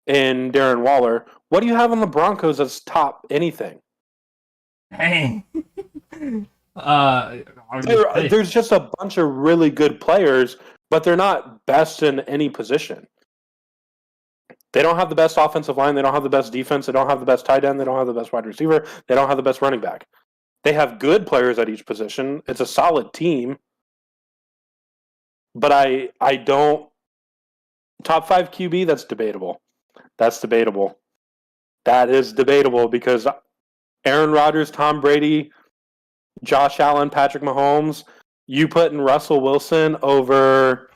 in Darren Waller. What do you have on the Broncos that's top anything? Hey. There's just a bunch of really good players, but they're not best in any position. They don't have the best offensive line. They don't have the best defense. They don't have the best tight end. They don't have the best wide receiver. They don't have the best running back. They have good players at each position. It's a solid team. But I don't... Top 5 QB, that's debatable. That is debatable because Aaron Rodgers, Tom Brady, Josh Allen, Patrick Mahomes, you putting Russell Wilson over...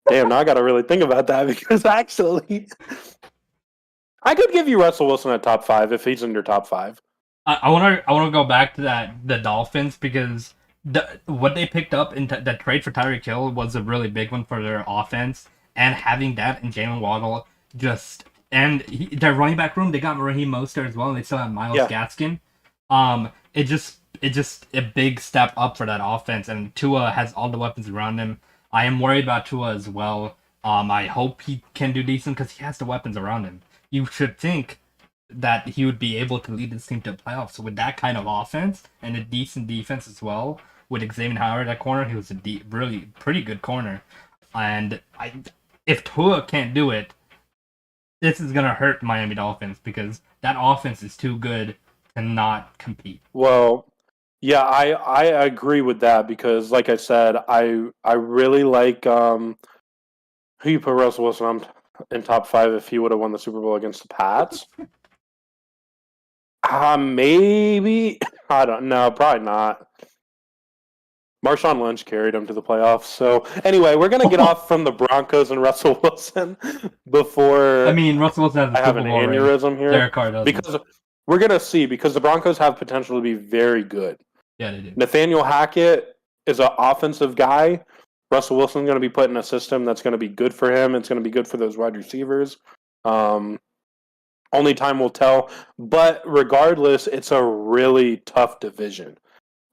Damn, now I got to really think about that because actually, I could give you Russell Wilson at top 5 if he's in your top 5. I want to go back to the Dolphins because what they picked up in the trade for Tyreek Hill was a really big one for their offense, and having that and Jalen Waddle their running back room, they got Raheem Mostert as well, and they still have Myles Gaskin. It's just a big step up for that offense, and Tua has all the weapons around him. I am worried about Tua as well. I hope he can do decent because he has the weapons around him. You should think that he would be able to lead this team to the playoffs. So with that kind of offense and a decent defense as well, with Xavier Howard at corner, he was a really pretty good corner. And if Tua can't do it, this is going to hurt Miami Dolphins because that offense is too good to not compete. Well... Yeah, I agree with that because, like I said, I really like who you put Russell Wilson in top 5 if he would have won the Super Bowl against the Pats. Maybe I don't know, probably not. Marshawn Lynch carried him to the playoffs. So anyway, we're gonna get off from the Broncos and Russell Wilson before. I mean, Russell Wilson has I have an aneurysm here Derek Carr doesn't. Because we're gonna see because the Broncos have potential to be very good. Yeah, they do. Nathaniel Hackett is an offensive guy. Russell Wilson's going to be put in a system that's going to be good for him. It's going to be good for those wide receivers. only time will tell. But regardless, it's a really tough division.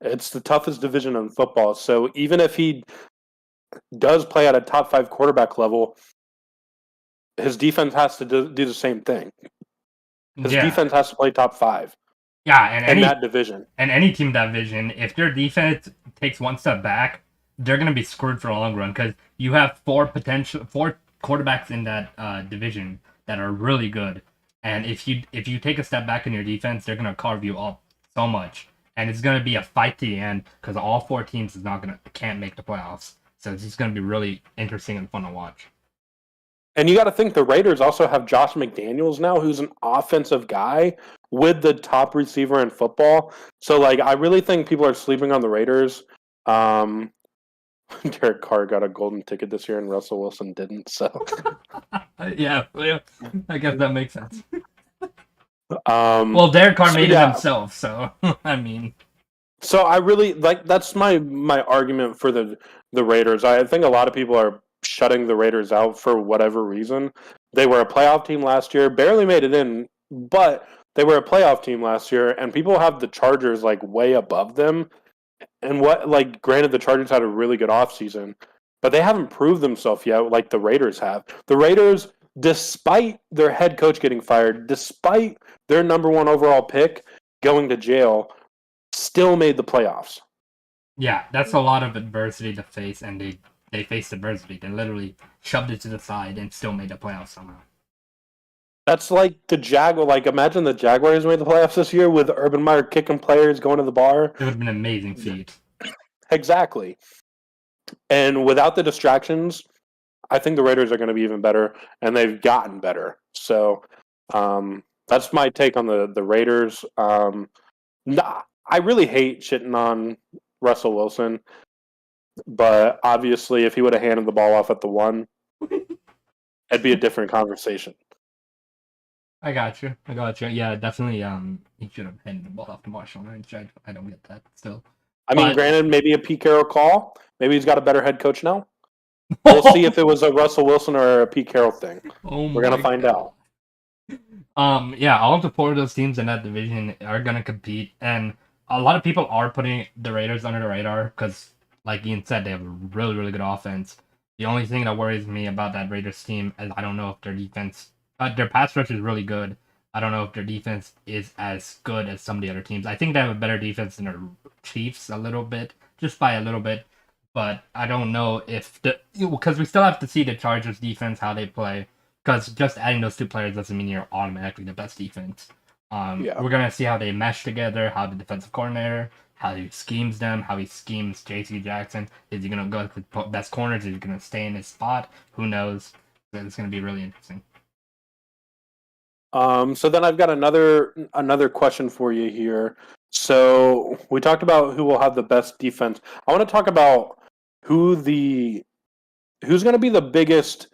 It's the toughest division in football. So even if he does play at a top 5 quarterback level, his defense has to do the same thing. His defense has to play top 5. Yeah, and in that division. And any team in that division, if their defense takes one step back, they're going to be screwed for a long run because you have 4 quarterbacks in that division that are really good. And if you take a step back in your defense, they're going to carve you up so much. And it's going to be a fight to the end because all 4 teams can't make the playoffs. So it's just going to be really interesting and fun to watch. And you got to think the Raiders also have Josh McDaniels now, who's an offensive guy with the top receiver in football. So, like, I really think people are sleeping on the Raiders. Derek Carr got a golden ticket this year, and Russell Wilson didn't. So, yeah, I guess that makes sense. Well, Derek Carr made it himself, so I mean. So I really like that's my argument for the Raiders. I think a lot of people are shutting the Raiders out for whatever reason. They were a playoff team last year, barely made it in, but they were a playoff team last year, and people have the Chargers like way above them. And granted, the Chargers had a really good offseason, but they haven't proved themselves yet like the Raiders have. The Raiders, despite their head coach getting fired, despite their number 1 overall pick going to jail, still made the playoffs. Yeah, that's a lot of adversity to face, and they faced adversity. They literally shoved it to the side and still made the playoffs somehow. That's like the Jaguars. Like, imagine the Jaguars made the playoffs this year with Urban Meyer kicking players, going to the bar. It would have been an amazing feat. Exactly. And without the distractions, I think the Raiders are going to be even better, and they've gotten better. So that's my take on the Raiders. I really hate shitting on Russell Wilson, but obviously if he would have handed the ball off at the 1, it'd be a different conversation. I got you. Yeah, definitely. He should have handed the ball off to Marshall Lynch. I don't get that still. I mean, granted, maybe a Pete Carroll call. Maybe he's got a better head coach now. We'll see if it was a Russell Wilson or a Pete Carroll thing. We're gonna find out. Yeah, all of the 4 of those teams in that division are gonna compete, and a lot of people are putting the Raiders under the radar because, like Ian said, they have a really, really good offense. The only thing that worries me about that Raiders team is I don't know if their defense, their pass rush is really good. I don't know if their defense is as good as some of the other teams. I think they have a better defense than the Chiefs a little bit, just by a little bit. But I don't know if because we still have to see the Chargers defense, how they play. Because just adding those 2 players doesn't mean you're automatically the best defense. We're going to see how they mesh together, how the defensive coordinator, how he schemes them, how he schemes J.C. Jackson. Is he going to go with the best corners? Is he going to stay in his spot? Who knows? It's going to be really interesting. So then I've got another question for you here. So we talked about who will have the best defense. I want to talk about who's going to be the biggest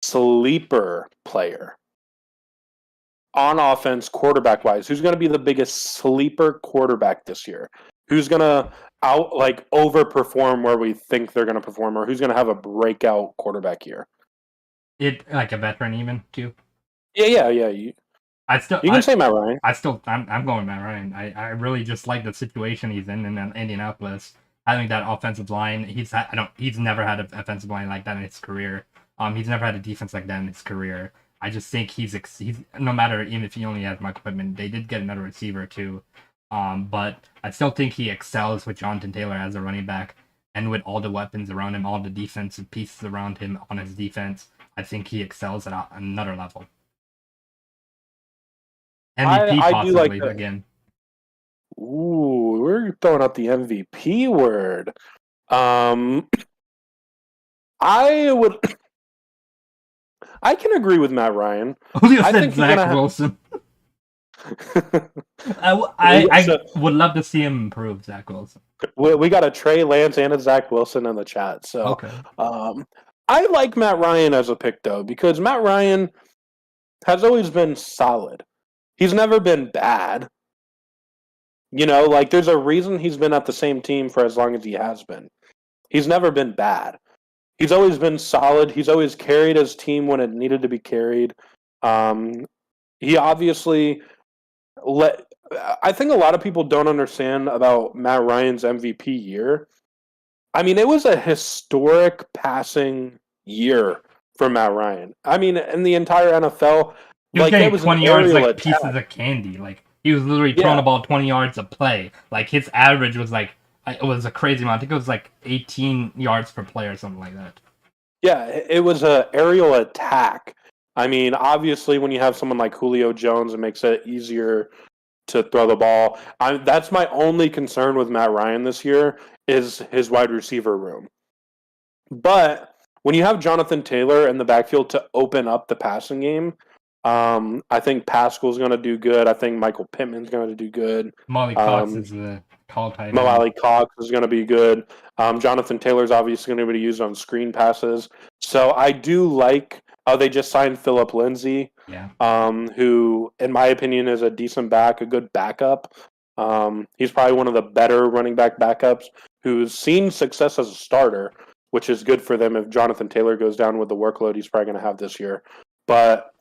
sleeper player on offense, quarterback-wise. Who's going to be the biggest sleeper quarterback this year? Who's going to overperform where we think they're going to perform, or who's going to have a breakout quarterback year? Like a veteran even, too? Yeah. You can say Matt Ryan. I'm going Matt Ryan. I really just like the situation he's in Indianapolis. Having that offensive line, he's never had an offensive line like that in his career. He's never had a defense like that in his career. I just think he's no matter even if he only has Michael Pittman, they did get another receiver too. But I still think he excels with Jonathan Taylor as a running back and with all the weapons around him, all the defensive pieces around him on his defense. I think he excels at another level. MVP possibly again. Ooh, we're throwing out the MVP word. I can agree with Matt Ryan. I think Zach Wilson. I would love to see him improve, Zach Wilson. We got a Trey Lance and a Zach Wilson in the chat. So, okay. I like Matt Ryan as a pick, though, because Matt Ryan has always been solid. He's never been bad. There's a reason he's been at the same team for as long as he has been. He's never been bad. He's always been solid. He's always carried his team when it needed to be carried. He obviously I think a lot of people don't understand about Matt Ryan's MVP year. I mean, it was a historic passing year for Matt Ryan. I mean, in the entire NFL, He was like it getting was an 20 yards aerial like attack. pieces of candy. Like he was literally throwing the ball 20 yards a play. Like his average was like it was a crazy amount. I think it was like 18 yards per play or something like that. Yeah, it was an aerial attack. I mean, obviously, when you have someone like Julio Jones, it makes it easier to throw the ball. That's my only concern with Matt Ryan this year is his wide receiver room. But when you have Jonathan Taylor in the backfield to open up the passing game, I think Pascal's going to do good. I think Michael Pittman's going to do good. Molly Cox is the call tight end. Mo Alley Cox is going to be good. Jonathan Taylor's obviously going to be used on screen passes. So I do like. Oh, they just signed Phillip Lindsay, who, in my opinion, is a decent back, a good backup. He's probably one of the better running back backups who's seen success as a starter, which is good for them if Jonathan Taylor goes down with the workload he's probably going to have this year. But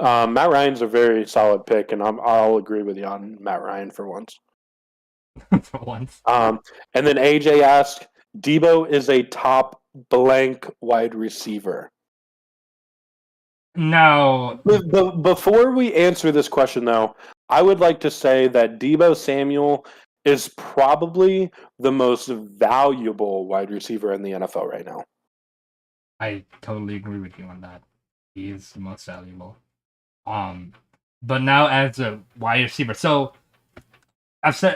Matt Ryan's a very solid pick, and I'll agree with you on Matt Ryan for once. For once. And then AJ asked, Debo is a top blank wide receiver. No. Before we answer this question, though, I would like to say that Debo Samuel is probably the most valuable wide receiver in the NFL right now. I totally agree with you on that. He is the most valuable. But now as a wide receiver, so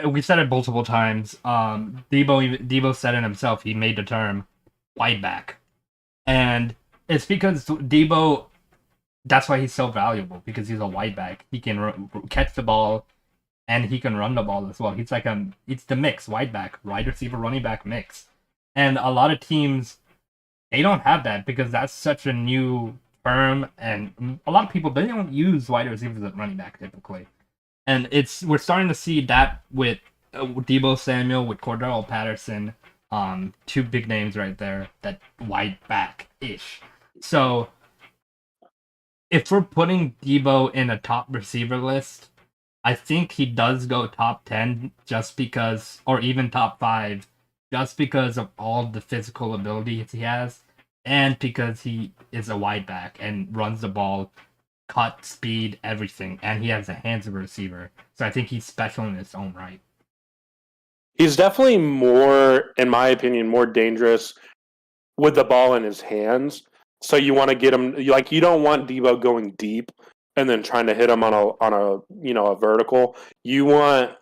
we've said it multiple times. Debo said it himself. He made the term wide back, and it's because Debo. That's why he's so valuable, because he's a wide back. He can catch the ball, and he can run the ball as well. He's like it's the mix, wide back, wide receiver, running back mix. And a lot of teams, they don't have that because that's such a new term, and a lot of people, they don't use wide receivers as running back typically. And we're starting to see that with Debo Samuel, with Cordell Patterson, two big names right there, that wide back-ish. So if we're putting Debo in a top receiver list, I think he does go top 10 just because, or even top 5, just because of all the physical abilities he has, and because he is a wide back and runs the ball, cut, speed, everything, and he has the hands of a receiver. So I think he's special in his own right. He's definitely more, in my opinion, more dangerous with the ball in his hands. So you want to get him, like, you don't want Debo going deep and then trying to hit him on a vertical. You want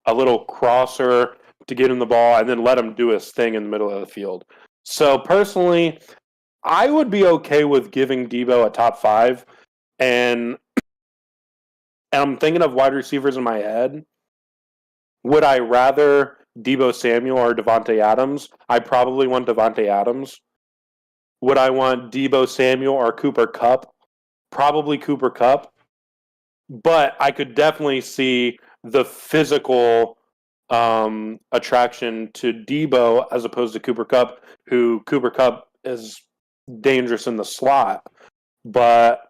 a little crosser to get him the ball and then let him do his thing in the middle of the field. So personally, I would be okay with giving Debo a top 5, and I'm thinking of wide receivers in my head. Would I rather Debo Samuel or Devontae Adams? I probably want Devontae Adams. Would I want Debo Samuel or Cooper Kupp? Probably Cooper Kupp. But I could definitely see the physical attraction to Debo as opposed to Cooper Kupp, who Cooper Kupp is dangerous in the slot. But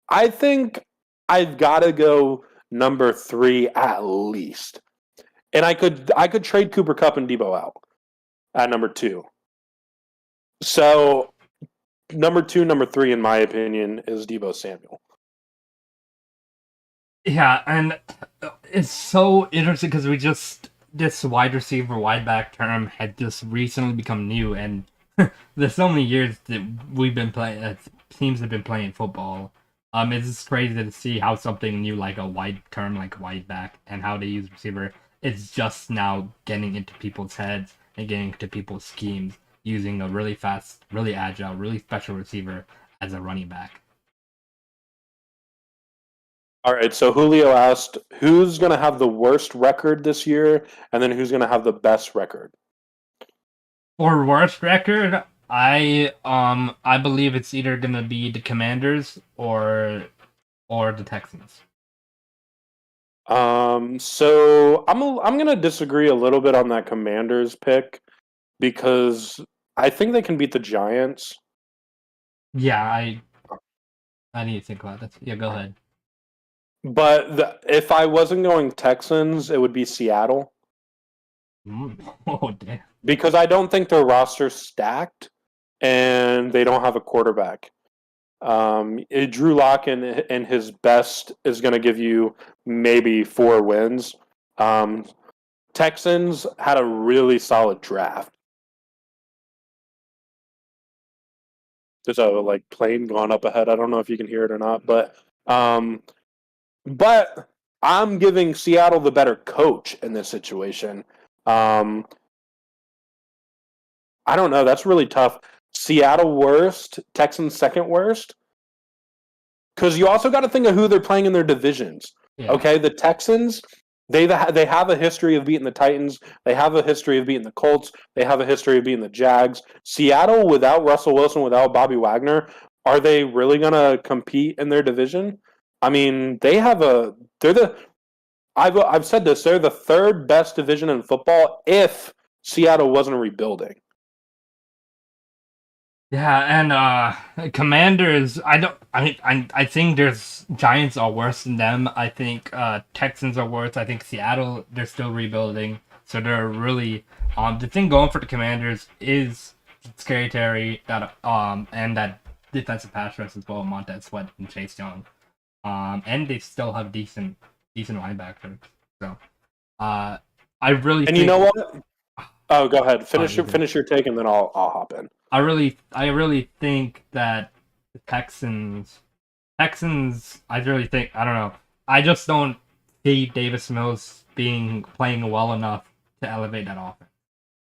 I think I've got to go number 3 at least. And I could trade Cooper Kupp and Debo out at number 2. So number 2, number 3, in my opinion, is Debo Samuel. Yeah, and it's so interesting because this wide receiver, wide back term had just recently become new, and there's so many years that we've been playing, teams have been playing football. It's just crazy to see how something new like a wide term, like wide back, and how they use receiver, it's just now getting into people's heads and getting into people's schemes, using a really fast, really agile, really special receiver as a running back. All right, so Julio asked, who's going to have the worst record this year, and then who's going to have the best record? For worst record, I believe it's either going to be the Commanders or the Texans. So I'm going to disagree a little bit on that Commanders pick because I think they can beat the Giants. Yeah, I I need to think about this. Yeah, go ahead. But if I wasn't going Texans, it would be Seattle. Oh, damn. Because I don't think their roster's stacked, and they don't have a quarterback. Drew Lock in his best is going to give you maybe 4 wins. Texans had a really solid draft. There's a plane going up ahead. I don't know if you can hear it or not, but I'm giving Seattle the better coach in this situation. I don't know. That's really tough. Seattle worst, Texans second worst. Because you also got to think of who they're playing in their divisions. Yeah. Okay, the Texans, they have a history of beating the Titans. They have a history of beating the Colts. They have a history of beating the Jags. Seattle, without Russell Wilson, without Bobby Wagner, are they really going to compete in their division? I mean, I've said this, they're the 3rd best division in football if Seattle wasn't rebuilding. Yeah, and Commanders, I think there's Giants are worse than them. I think Texans are worse. I think Seattle, they're still rebuilding. So they're really the thing going for the Commanders is Scary Terry and that defensive pass rush as well, Montez Sweat and Chase Young. And they still have decent linebackers. So I really think, you know what? Oh, go ahead. Finish your take, and then I'll hop in. I really think that the Texans. I don't know. I just don't see Davis Mills playing well enough to elevate that offense,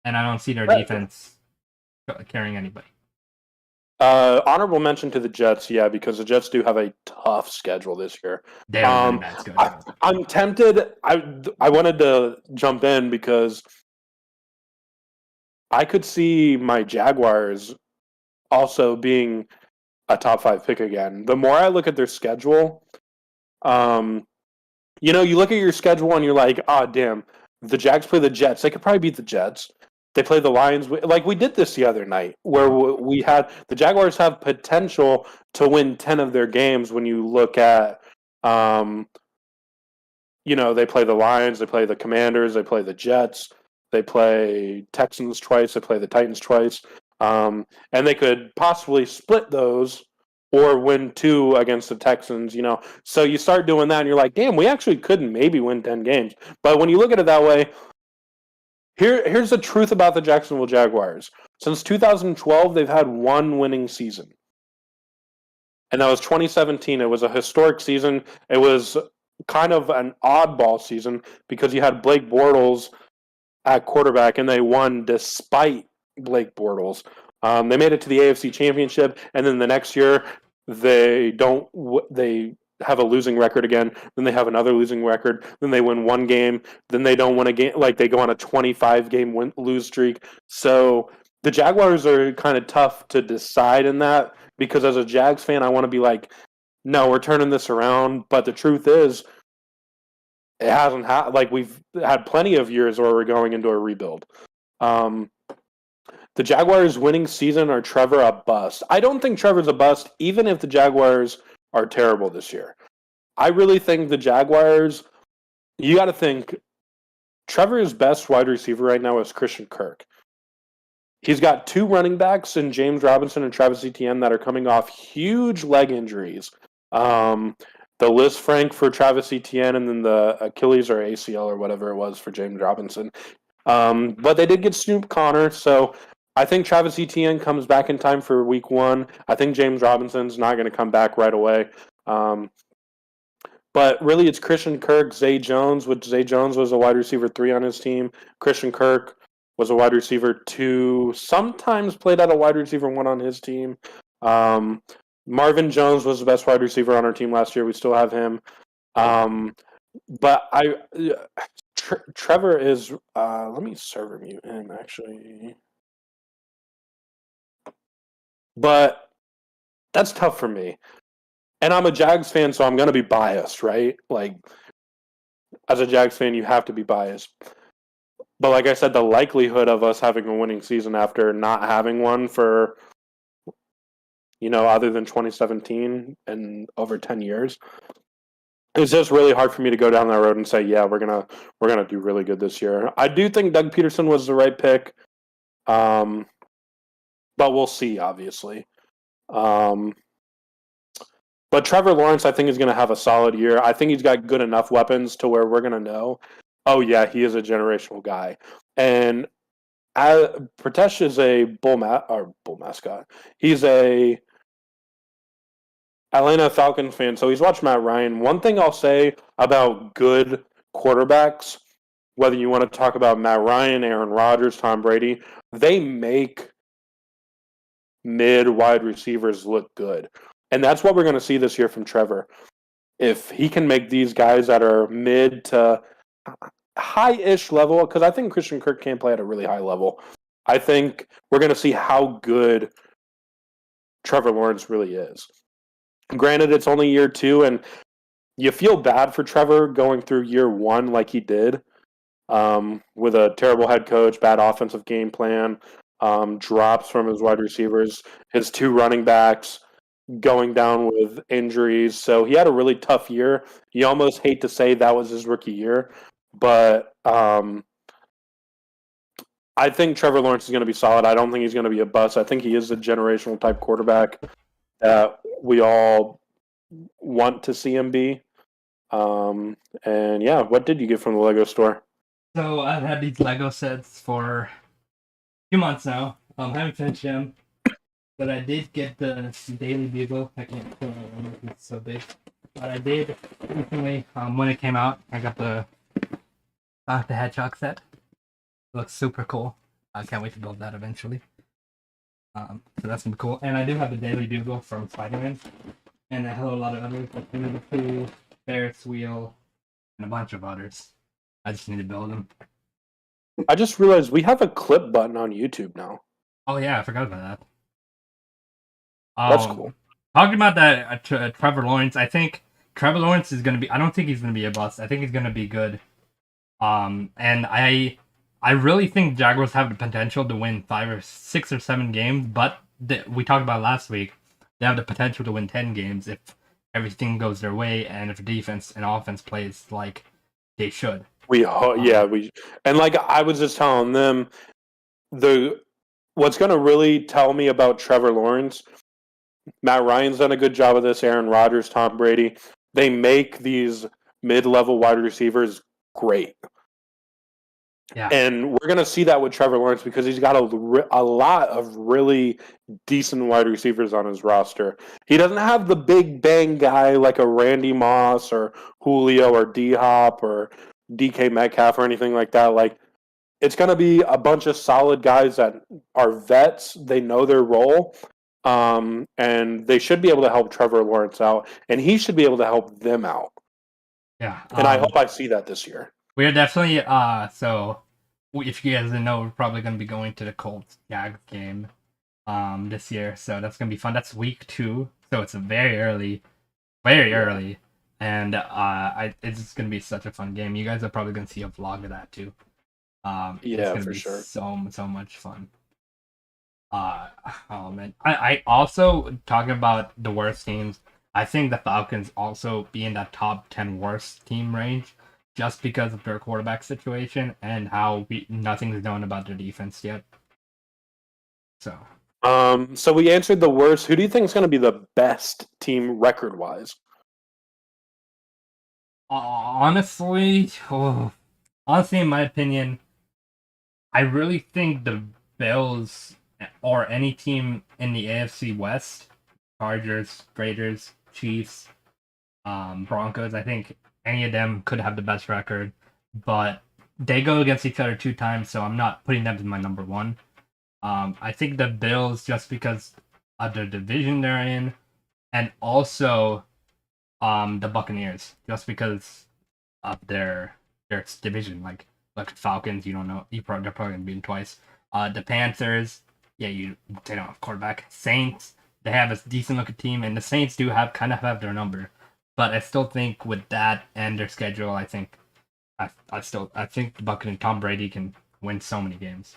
and I don't see their defense carrying anybody. Honorable mention to the Jets, yeah, because the Jets do have a tough schedule this year. I'm tempted. I wanted to jump in because I could see my Jaguars also being a top 5 pick again. The more I look at their schedule, you look at your schedule and you're like, oh, damn, the Jags play the Jets. They could probably beat the Jets. They play the Lions. Like we did this the other night where we had the Jaguars have potential to win 10 of their games when you look at, they play the Lions, they play the Commanders, they play the Jets. They play Texans twice. They play the Titans twice. And they could possibly split those or win 2 against the Texans, So you start doing that and you're like, damn, we actually could maybe win 10 games. But when you look at it that way, here's the truth about the Jacksonville Jaguars. Since 2012, they've had 1 winning season. And that was 2017. It was a historic season. It was kind of an oddball season because you had Blake Bortles at quarterback, and they won despite Blake Bortles. They made it to the AFC Championship, and then the next year they have a losing record again. Then they have another losing record. Then they win 1 game. Then they don't win a game. Like they go on a 25-game lose streak. So the Jaguars are kind of tough to decide in that because as a Jags fan, I want to be like, no, we're turning this around. But the truth is, it hasn't we've had plenty of years where we're going into a rebuild. The Jaguars' winning season are Trevor a bust. I don't think Trevor's a bust, even if the Jaguars are terrible this year. I really think the Jaguars, you got to think, Trevor's best wide receiver right now is Christian Kirk. He's got 2 running backs in James Robinson and Travis Etienne that are coming off huge leg injuries. The Liz Frank for Travis Etienne, and then the Achilles or ACL or whatever it was for James Robinson. But they did get Snoop Connor, so I think Travis Etienne comes back in time for week 1. I think James Robinson's not going to come back right away. But really it's Christian Kirk, Zay Jones, which Zay Jones was a wide receiver 3 on his team. Christian Kirk was a wide receiver 2, sometimes played at a wide receiver 1 on his team. Marvin Jones was the best wide receiver on our team last year. We still have him. But Trevor is, let me server mute him actually. But that's tough for me. And I'm a Jags fan, so I'm going to be biased, right? Like, as a Jags fan, you have to be biased. But like I said, the likelihood of us having a winning season after not having one for other than 2017 and over 10 years. It's just really hard for me to go down that road and say, yeah, we're gonna do really good this year. I do think Doug Peterson was the right pick, but we'll see, obviously. But Trevor Lawrence, I think, is going to have a solid year. I think he's got good enough weapons to where we're going to know, oh yeah, he is a generational guy. And Pratesh is a bull mascot. He's a Atlanta Falcons fan, so he's watched Matt Ryan. One thing I'll say about good quarterbacks, whether you want to talk about Matt Ryan, Aaron Rodgers, Tom Brady, they make mid wide receivers look good. And that's what we're going to see this year from Trevor. If he can make these guys that are mid to high-ish level, because I think Christian Kirk can play at a really high level, I think we're going to see how good Trevor Lawrence really is. Granted, it's only year 2, and you feel bad for Trevor going through year 1 like he did, with a terrible head coach, bad offensive game plan, drops from his wide receivers, his 2 running backs going down with injuries. So he had a really tough year. You almost hate to say that was his rookie year, but I think Trevor Lawrence is going to be solid. I don't think he's going to be a bust. I think he is a generational type quarterback that we all want to see him be. And yeah, what did you get from the Lego store? So I've had these Lego sets for a few months now. Haven't finished them, but I did get the Daily Bugle. I can't put it on, it's so big. But I did recently, when it came out, I got the Hedgehog set. It looks super cool. I can't wait to build that eventually. So that's gonna be cool. And I do have the Daily Bugle from Spider-Man, and I have a lot of others, like Winnie the Pooh, Ferris Wheel, and a bunch of others. I just need to build them. I just realized we have a clip button on YouTube now. Oh yeah, I forgot about that. That's cool. Talking about that, Trevor Lawrence, I think Trevor Lawrence is gonna be. I don't think he's gonna be a bust. I think he's gonna be good. And I really think Jaguars have the potential to win 5 or 6 or 7 games, but we talked about last week. They have the potential to win 10 games if everything goes their way and if defense and offense plays like they should. And like I was just telling them, what's going to really tell me about Trevor Lawrence, Matt Ryan's done a good job of this, Aaron Rodgers, Tom Brady, they make these mid-level wide receivers great. Yeah. And we're going to see that with Trevor Lawrence because he's got a lot of really decent wide receivers on his roster. He doesn't have the big bang guy like a Randy Moss or Julio or D-Hop or DK Metcalf or anything like that. Like, it's going to be a bunch of solid guys that are vets. They know their role. And they should be able to help Trevor Lawrence out. And he should be able to help them out. Yeah. And I hope I see that this year. We're definitely, so if you guys didn't know, we're probably going to be going to the Colts-Jags game this year. So that's going to be fun. That's week 2. So it's very early. And it's going to be such a fun game. You guys are probably going to see a vlog of that too. It's gonna be sure. So much fun. Oh man. I also, talking about the worst teams, I think the Falcons also be in that top 10 worst team range just because of their quarterback situation and how nothing's known about their defense yet. So we answered the worst. Who do you think is going to be the best team record-wise? Honestly, in my opinion, I really think the Bills or any team in the AFC West, Chargers, Raiders, Chiefs, Broncos, I think any of them could have the best record, but they go against each other 2 times, so I'm not putting them as my number 1. I think the Bills, just because of the division they're in, and also the Buccaneers, just because of their division. Like Falcons, you don't know, they're probably gonna beat them twice. The Panthers, they don't have quarterback. Saints, they have a decent looking team, and the Saints do have their number. But I still think with that and their schedule, I think the Buccaneers, Tom Brady can win so many games.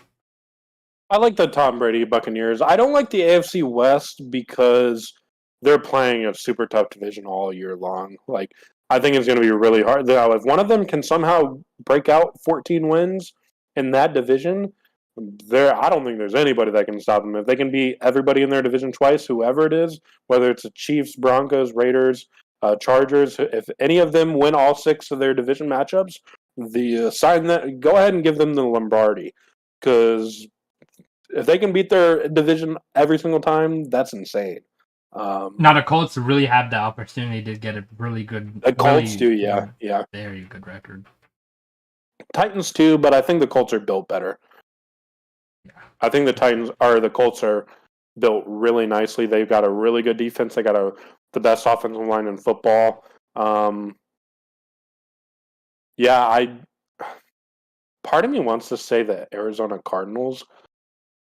I like the Tom Brady Buccaneers. I don't like the AFC West because they're playing a super tough division all year long. Like, I think it's going to be really hard. Now, if one of them can somehow break out 14 wins in that division, I don't think there's anybody that can stop them. If they can beat everybody in their division twice, whoever it is, whether it's the Chiefs, Broncos, Raiders, Chargers, if any of them win all 6 of their division matchups, go ahead and give them the Lombardi, because if they can beat their division every single time, that's insane. Now the Colts really have the opportunity to get a really good. The Colts do, yeah, very good record. Titans too, but I think the Colts are built better. Yeah. I think the Colts are built really nicely. They've got a really good defense. They got the best offensive line in football. Part of me wants to say the Arizona Cardinals.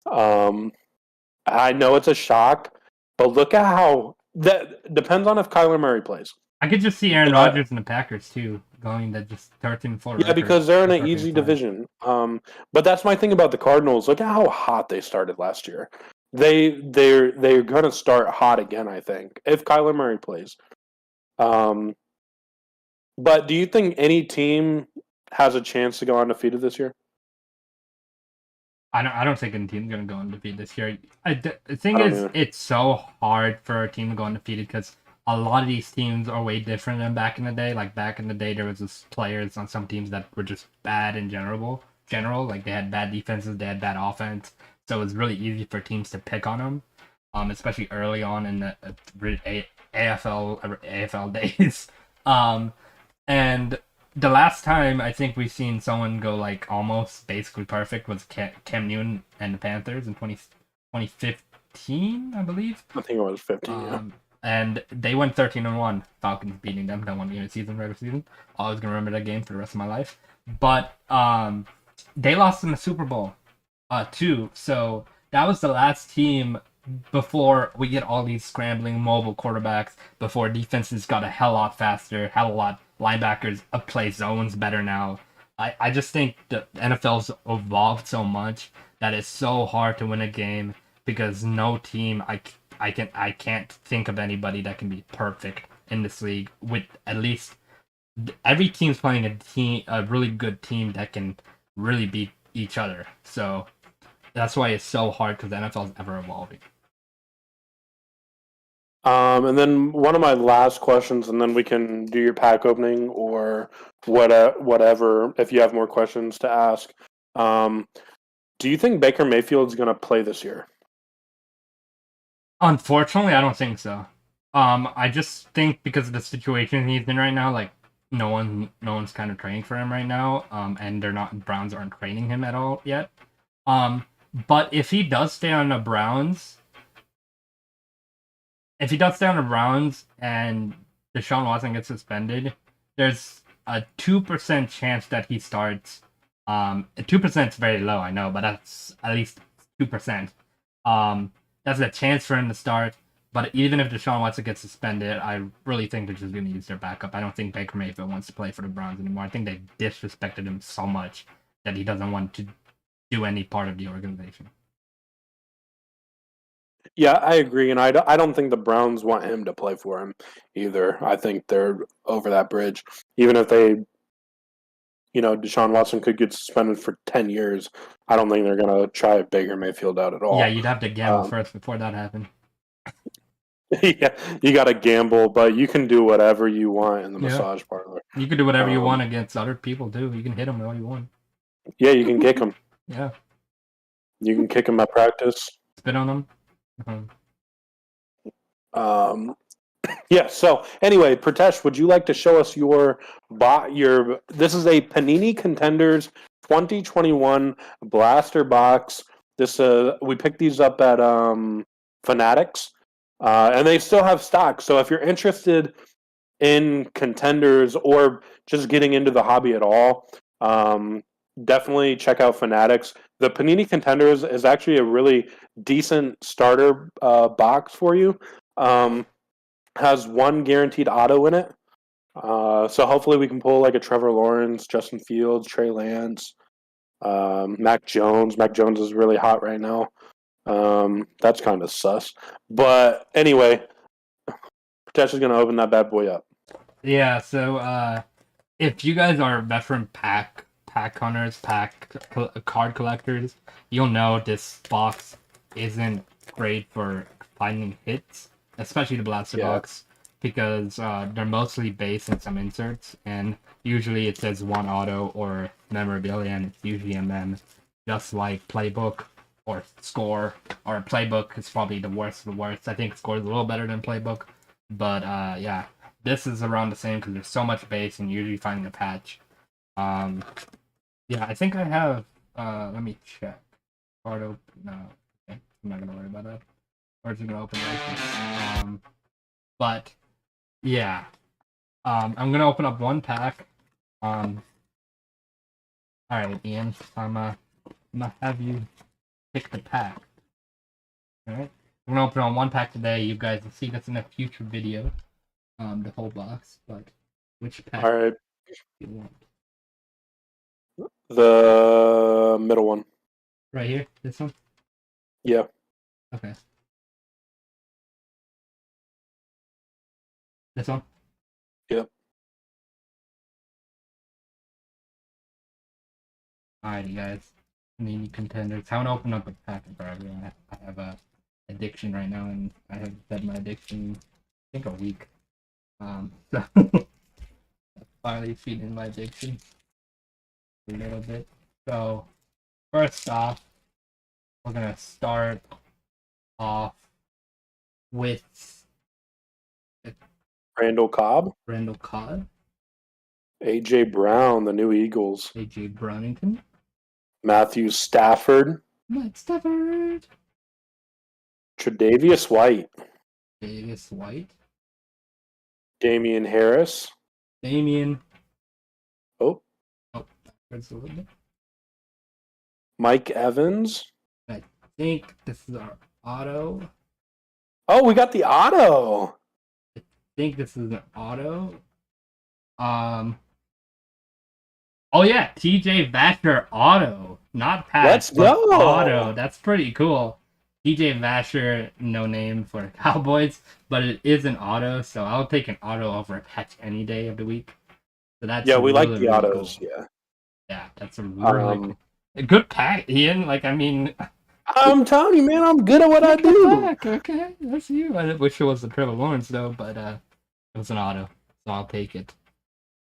I know it's a shock, but look at how that depends on if Kyler Murray plays. I could just see Aaron Rodgers and the Packers too going to just 13-4. Yeah, because they're in an easy division. But that's my thing about the Cardinals. Look at how hot they started last year. They're going to start hot again, I think, if Kyler Murray plays. But do you think any team has a chance to go undefeated this year? I don't think any team's going to go undefeated this year. The thing is, it's so hard for a team to go undefeated because a lot of these teams are way different than back in the day. Like back in the day, there was just players on some teams that were just bad in general. Like they had bad defenses, they had bad offense. So it was really easy for teams to pick on them, especially early on in the AFL days. And the last time I think we've seen someone go like almost basically perfect was Cam Newton and the Panthers in 2015, I believe. I think it was 15, yeah. And they went 13-1. Falcons beating them. That one regular season. Always gonna remember that game for the rest of my life. But they lost in the Super Bowl, too. So that was the last team before we get all these scrambling mobile quarterbacks. Before defenses got a hell lot faster, hell lot linebackers play zones better now. I just think the NFL's evolved so much that it's so hard to win a game because no team I can't think of anybody that can be perfect in this league. With at least every team's playing a really good team that can really beat each other. So that's why it's so hard because the NFL is ever evolving. And then one of my last questions, and then we can do your pack opening or whatever if you have more questions to ask. Do you think Baker Mayfield's going to play this year? Unfortunately, I don't think so. I just think because of the situation he's in right now, like no one's kind of training for him right now. And Browns aren't training him at all yet. But if he does stay on the Browns, and Deshaun Watson gets suspended, there's a 2% chance that he starts. 2% is very low, I know, but that's at least 2%. That's a chance for him to start. But even if Deshaun Watson gets suspended, I really think they're just going to use their backup. I don't think Baker Mayfield wants to play for the Browns anymore. I think they disrespected him so much that he doesn't want to do any part of the organization. Yeah, I agree, and I don't think the Browns want him to play for him either. I think they're over that bridge. Even if Deshaun Watson could get suspended for 10 years, I don't think they're going to try Baker Mayfield out at all. Yeah, you'd have to gamble first before that happened. Yeah, you got to gamble, but you can do whatever you want in the massage parlor. You can do whatever you want against other people, too. You can hit them all you want. Yeah, you can kick them. Yeah. You can kick them at practice. Spit on them. Yeah, so anyway, Pratesh, would you like to show us this is a Panini Contenders 2021 Blaster Box. This we picked these up at Fanatics, and they still have stock. So if you're interested in Contenders or just getting into the hobby at all, definitely check out Fanatics. The Panini Contenders is actually a really decent starter box for you. Has one guaranteed auto in it. So hopefully we can pull like a Trevor Lawrence, Justin Fields, Trey Lance, Mac Jones. Mac Jones is really hot right now. That's kind of sus. But anyway, potentially going to open that bad boy up. Yeah, so if you guys are veteran pack hunters, card collectors, you'll know this box isn't great for finding hits, especially the blaster box, because they're mostly base and some inserts, and usually it says one auto or memorabilia, and it's usually a mem, just like Playbook or Score, or Playbook is probably the worst of the worst. I think Score is a little better than Playbook, but yeah. This is around the same because there's so much base and usually finding a patch. Yeah, I think I have. Let me check. Card open. No, okay. I'm not gonna worry about that. Or is it gonna open right now? But yeah, I'm gonna open up one pack. All right, Ian. I'm gonna have you pick the pack. All right. I'm gonna open on one pack today. You guys will see this in a future video. The whole box, but which pack do you want? The middle one. Right here? This one? Yeah. Okay. This one? Yep. Alrighty, guys. Mini contenders. I haven't opened up a pack in forever. I have a addiction right now, and I have fed my addiction, I think, a week. So finally feeding my addiction a little bit. So first off, we're gonna start off with Randall Cobb, AJ Brown, the new Eagles, AJ Brownington, Matthew Stafford, Tre'Davious White, Damian Harris. Backwards a little bit. Mike Evans. I think this is our auto. Oh, we got the auto. I think this is an auto. Oh yeah, TJ Vasher auto, not patch. Let's go. Auto. That's pretty cool. TJ Vasher, no name for the Cowboys, but it is an auto, so I'll take an auto over a patch any day of the week. So that's we really, like the really autos. Cool. Yeah. Yeah, that's a really a good pack, Ian. Like, I mean, I'm telling you, man, I'm good at what I do. Pack. Okay, that's you. I wish it was the Trevor Lawrence though, but it was an auto, so I'll take it.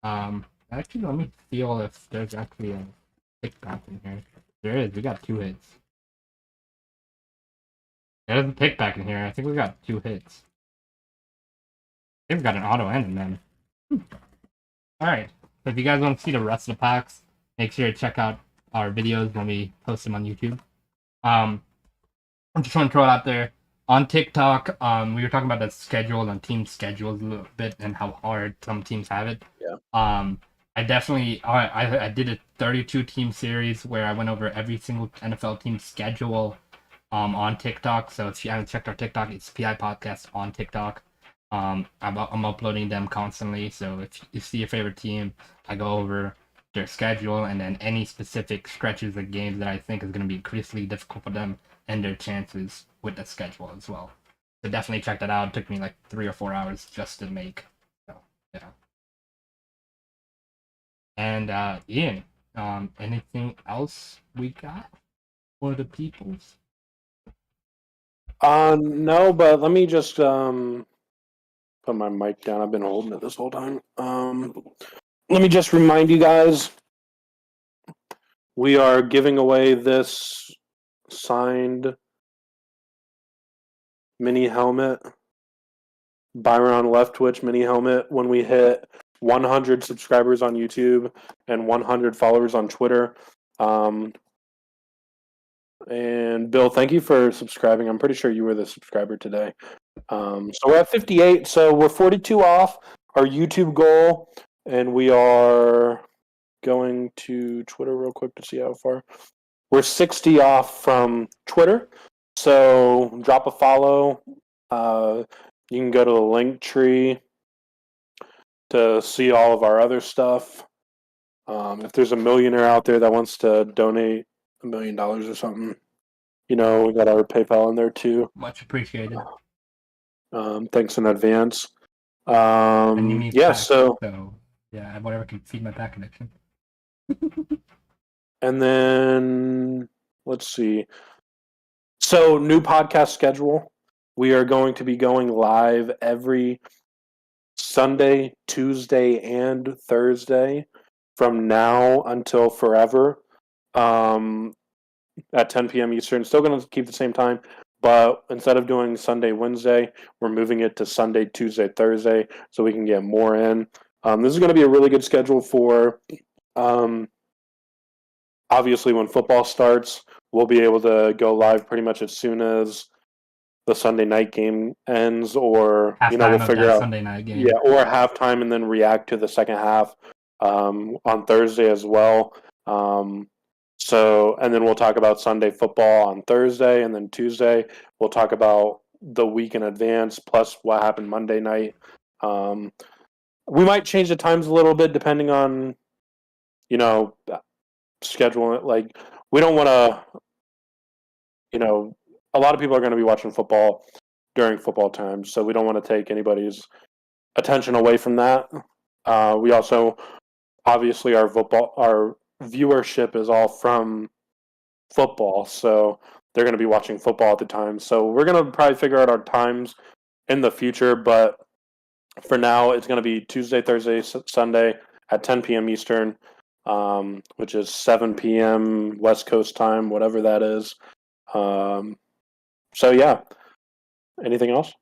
Actually, let me feel if there's actually a pick back in here. There is. We got 2 hits. There's a pick back in here. I think we got 2 hits. I think we got an auto and a mem. Alright. So if you guys want to see the rest of the packs, make sure to check out our videos when we post them on YouTube. I just want to throw it out there. On TikTok, we were talking about the schedule and team schedules a little bit and how hard some teams have it. Yeah. I definitely I did a 32 team series where I went over every single NFL team schedule on TikTok. So if you haven't checked our TikTok, it's PIPodcast on TikTok. I'm uploading them constantly. So if you see your favorite team, I go over their schedule and then any specific stretches of games that I think is going to be increasingly difficult for them and their chances with the schedule as well. So definitely check that out. It took me like 3 or 4 hours just to make. So yeah. And Ian, anything else we got for the peoples? No, but let me just put my mic down. I've been holding it this whole time. Let me just remind you guys, we are giving away this signed mini helmet, Byron Leftwich mini helmet, when we hit 100 subscribers on YouTube and 100 followers on Twitter. And Bill, thank you for subscribing. I'm pretty sure you were the subscriber today. So we're at 58. So we're 42 off our YouTube goal, and we are going to Twitter real quick to see how far. We're 60 off from Twitter. So drop a follow. You can go to the link tree to see all of our other stuff. If there's a millionaire out there that wants to donate $1 million or something, we got our PayPal in there too. Much appreciated. Thanks in advance. And you need yeah, pack, so yeah, whatever can feed my pack connection. And then let's see. So new podcast schedule. We are going to be going live every Sunday, Tuesday, and Thursday from now until forever at 10 p.m. Eastern. Still going to keep the same time, but instead of doing Sunday, Wednesday, we're moving it to Sunday, Tuesday, Thursday so we can get more in. This is going to be a really good schedule for obviously when football starts. We'll be able to go live pretty much as soon as the Sunday night game ends, or Halftime we'll figure out Sunday night game. Yeah, or halftime and then react to the second half on Thursday as well. And then we'll talk about Sunday football on Thursday, and then Tuesday we'll talk about the week in advance plus what happened Monday night. We might change the times a little bit depending on scheduling it. Like, we don't want to, a lot of people are going to be watching football during football time, so we don't want to take anybody's attention away from that. We also, obviously, our viewership is all from football, so they're going to be watching football at the time. So we're going to probably figure out our times in the future, but for now, it's going to be Tuesday, Thursday, Sunday at 10 p.m. Eastern, which is 7 p.m. West Coast time, whatever that is. So yeah. Anything else?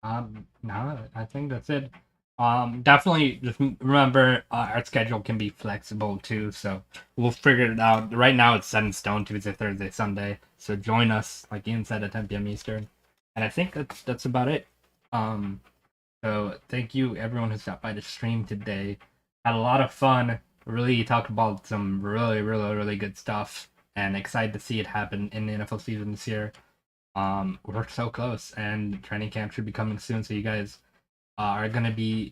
No, I think that's it. Definitely just remember our schedule can be flexible too, so we'll figure it out. Right now it's set in stone, Tuesday, Thursday, Sunday. So join us, like Ian said, at 10 p.m. Eastern. And I think that's about it. So thank you everyone who stopped by the stream today. Had a lot of fun. Really talked about some really, really, really good stuff, and excited to see it happen in the NFL season this year. We're so close, and training camp should be coming soon, so you guys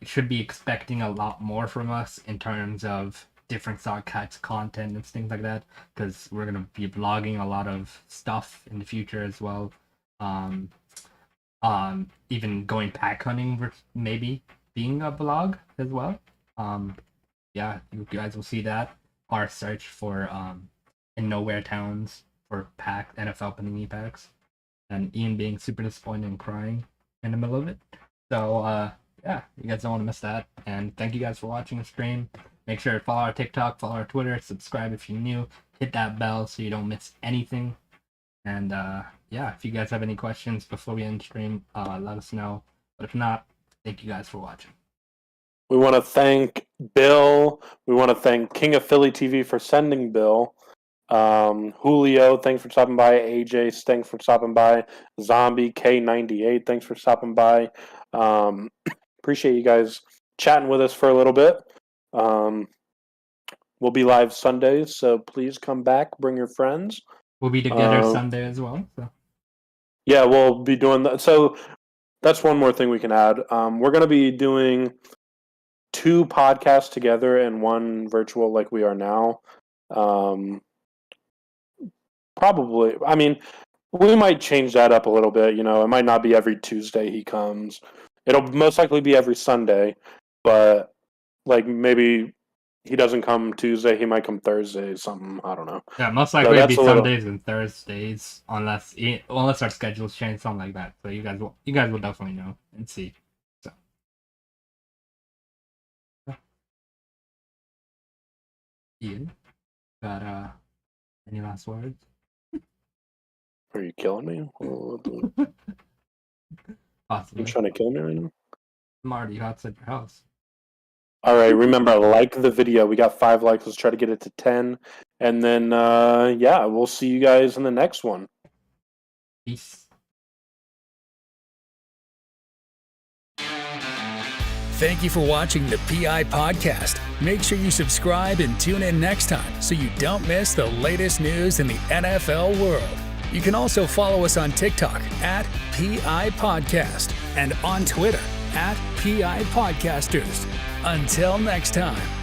should be expecting a lot more from us in terms of different types of content and things like that, because we're gonna be vlogging a lot of stuff in the future as well. Even going pack hunting, maybe being a vlog as well. Yeah, you guys will see that. Our search for in nowhere towns for NFL Panini packs, and Ian being super disappointed and crying in the middle of it. So yeah, you guys don't want to miss that. And thank you guys for watching the stream. Make sure to follow our TikTok, follow our Twitter, subscribe if you're new, hit that bell so you don't miss anything. And yeah, if you guys have any questions before we end the stream, let us know. But if not, thank you guys for watching. We want to thank Bill. We want to thank King of Philly TV for sending Bill. Julio, thanks for stopping by. AJ, thanks for stopping by. Zombie K98, thanks for stopping by. Appreciate you guys chatting with us for a little bit. We'll be live Sundays, so please come back. Bring your friends. We'll be together Sunday as well. So. Yeah, we'll be doing that. So that's one more thing we can add. We're going to be doing 2 podcasts together and 1 virtual like we are now. Probably. I mean, we might change that up a little bit. It might not be every Tuesday he comes. It'll most likely be every Sunday, but like maybe he doesn't come Tuesday, he might come Thursday, something. I don't know. Yeah, most likely it'll be Sundays and Thursdays, unless our schedules change, something like that. So you guys will definitely know and see. So. Ian, got any last words? Are you killing me? Possibly. You trying to kill me right now? Marty, you outside your house. All right, remember, like the video. We got 5 likes. Let's try to get it to 10. And then, yeah, we'll see you guys in the next one. Peace. Thank you for watching the PI Podcast. Make sure you subscribe and tune in next time so you don't miss the latest news in the NFL world. You can also follow us on TikTok at PIPodcast and on Twitter at PIPodcasters. Until next time.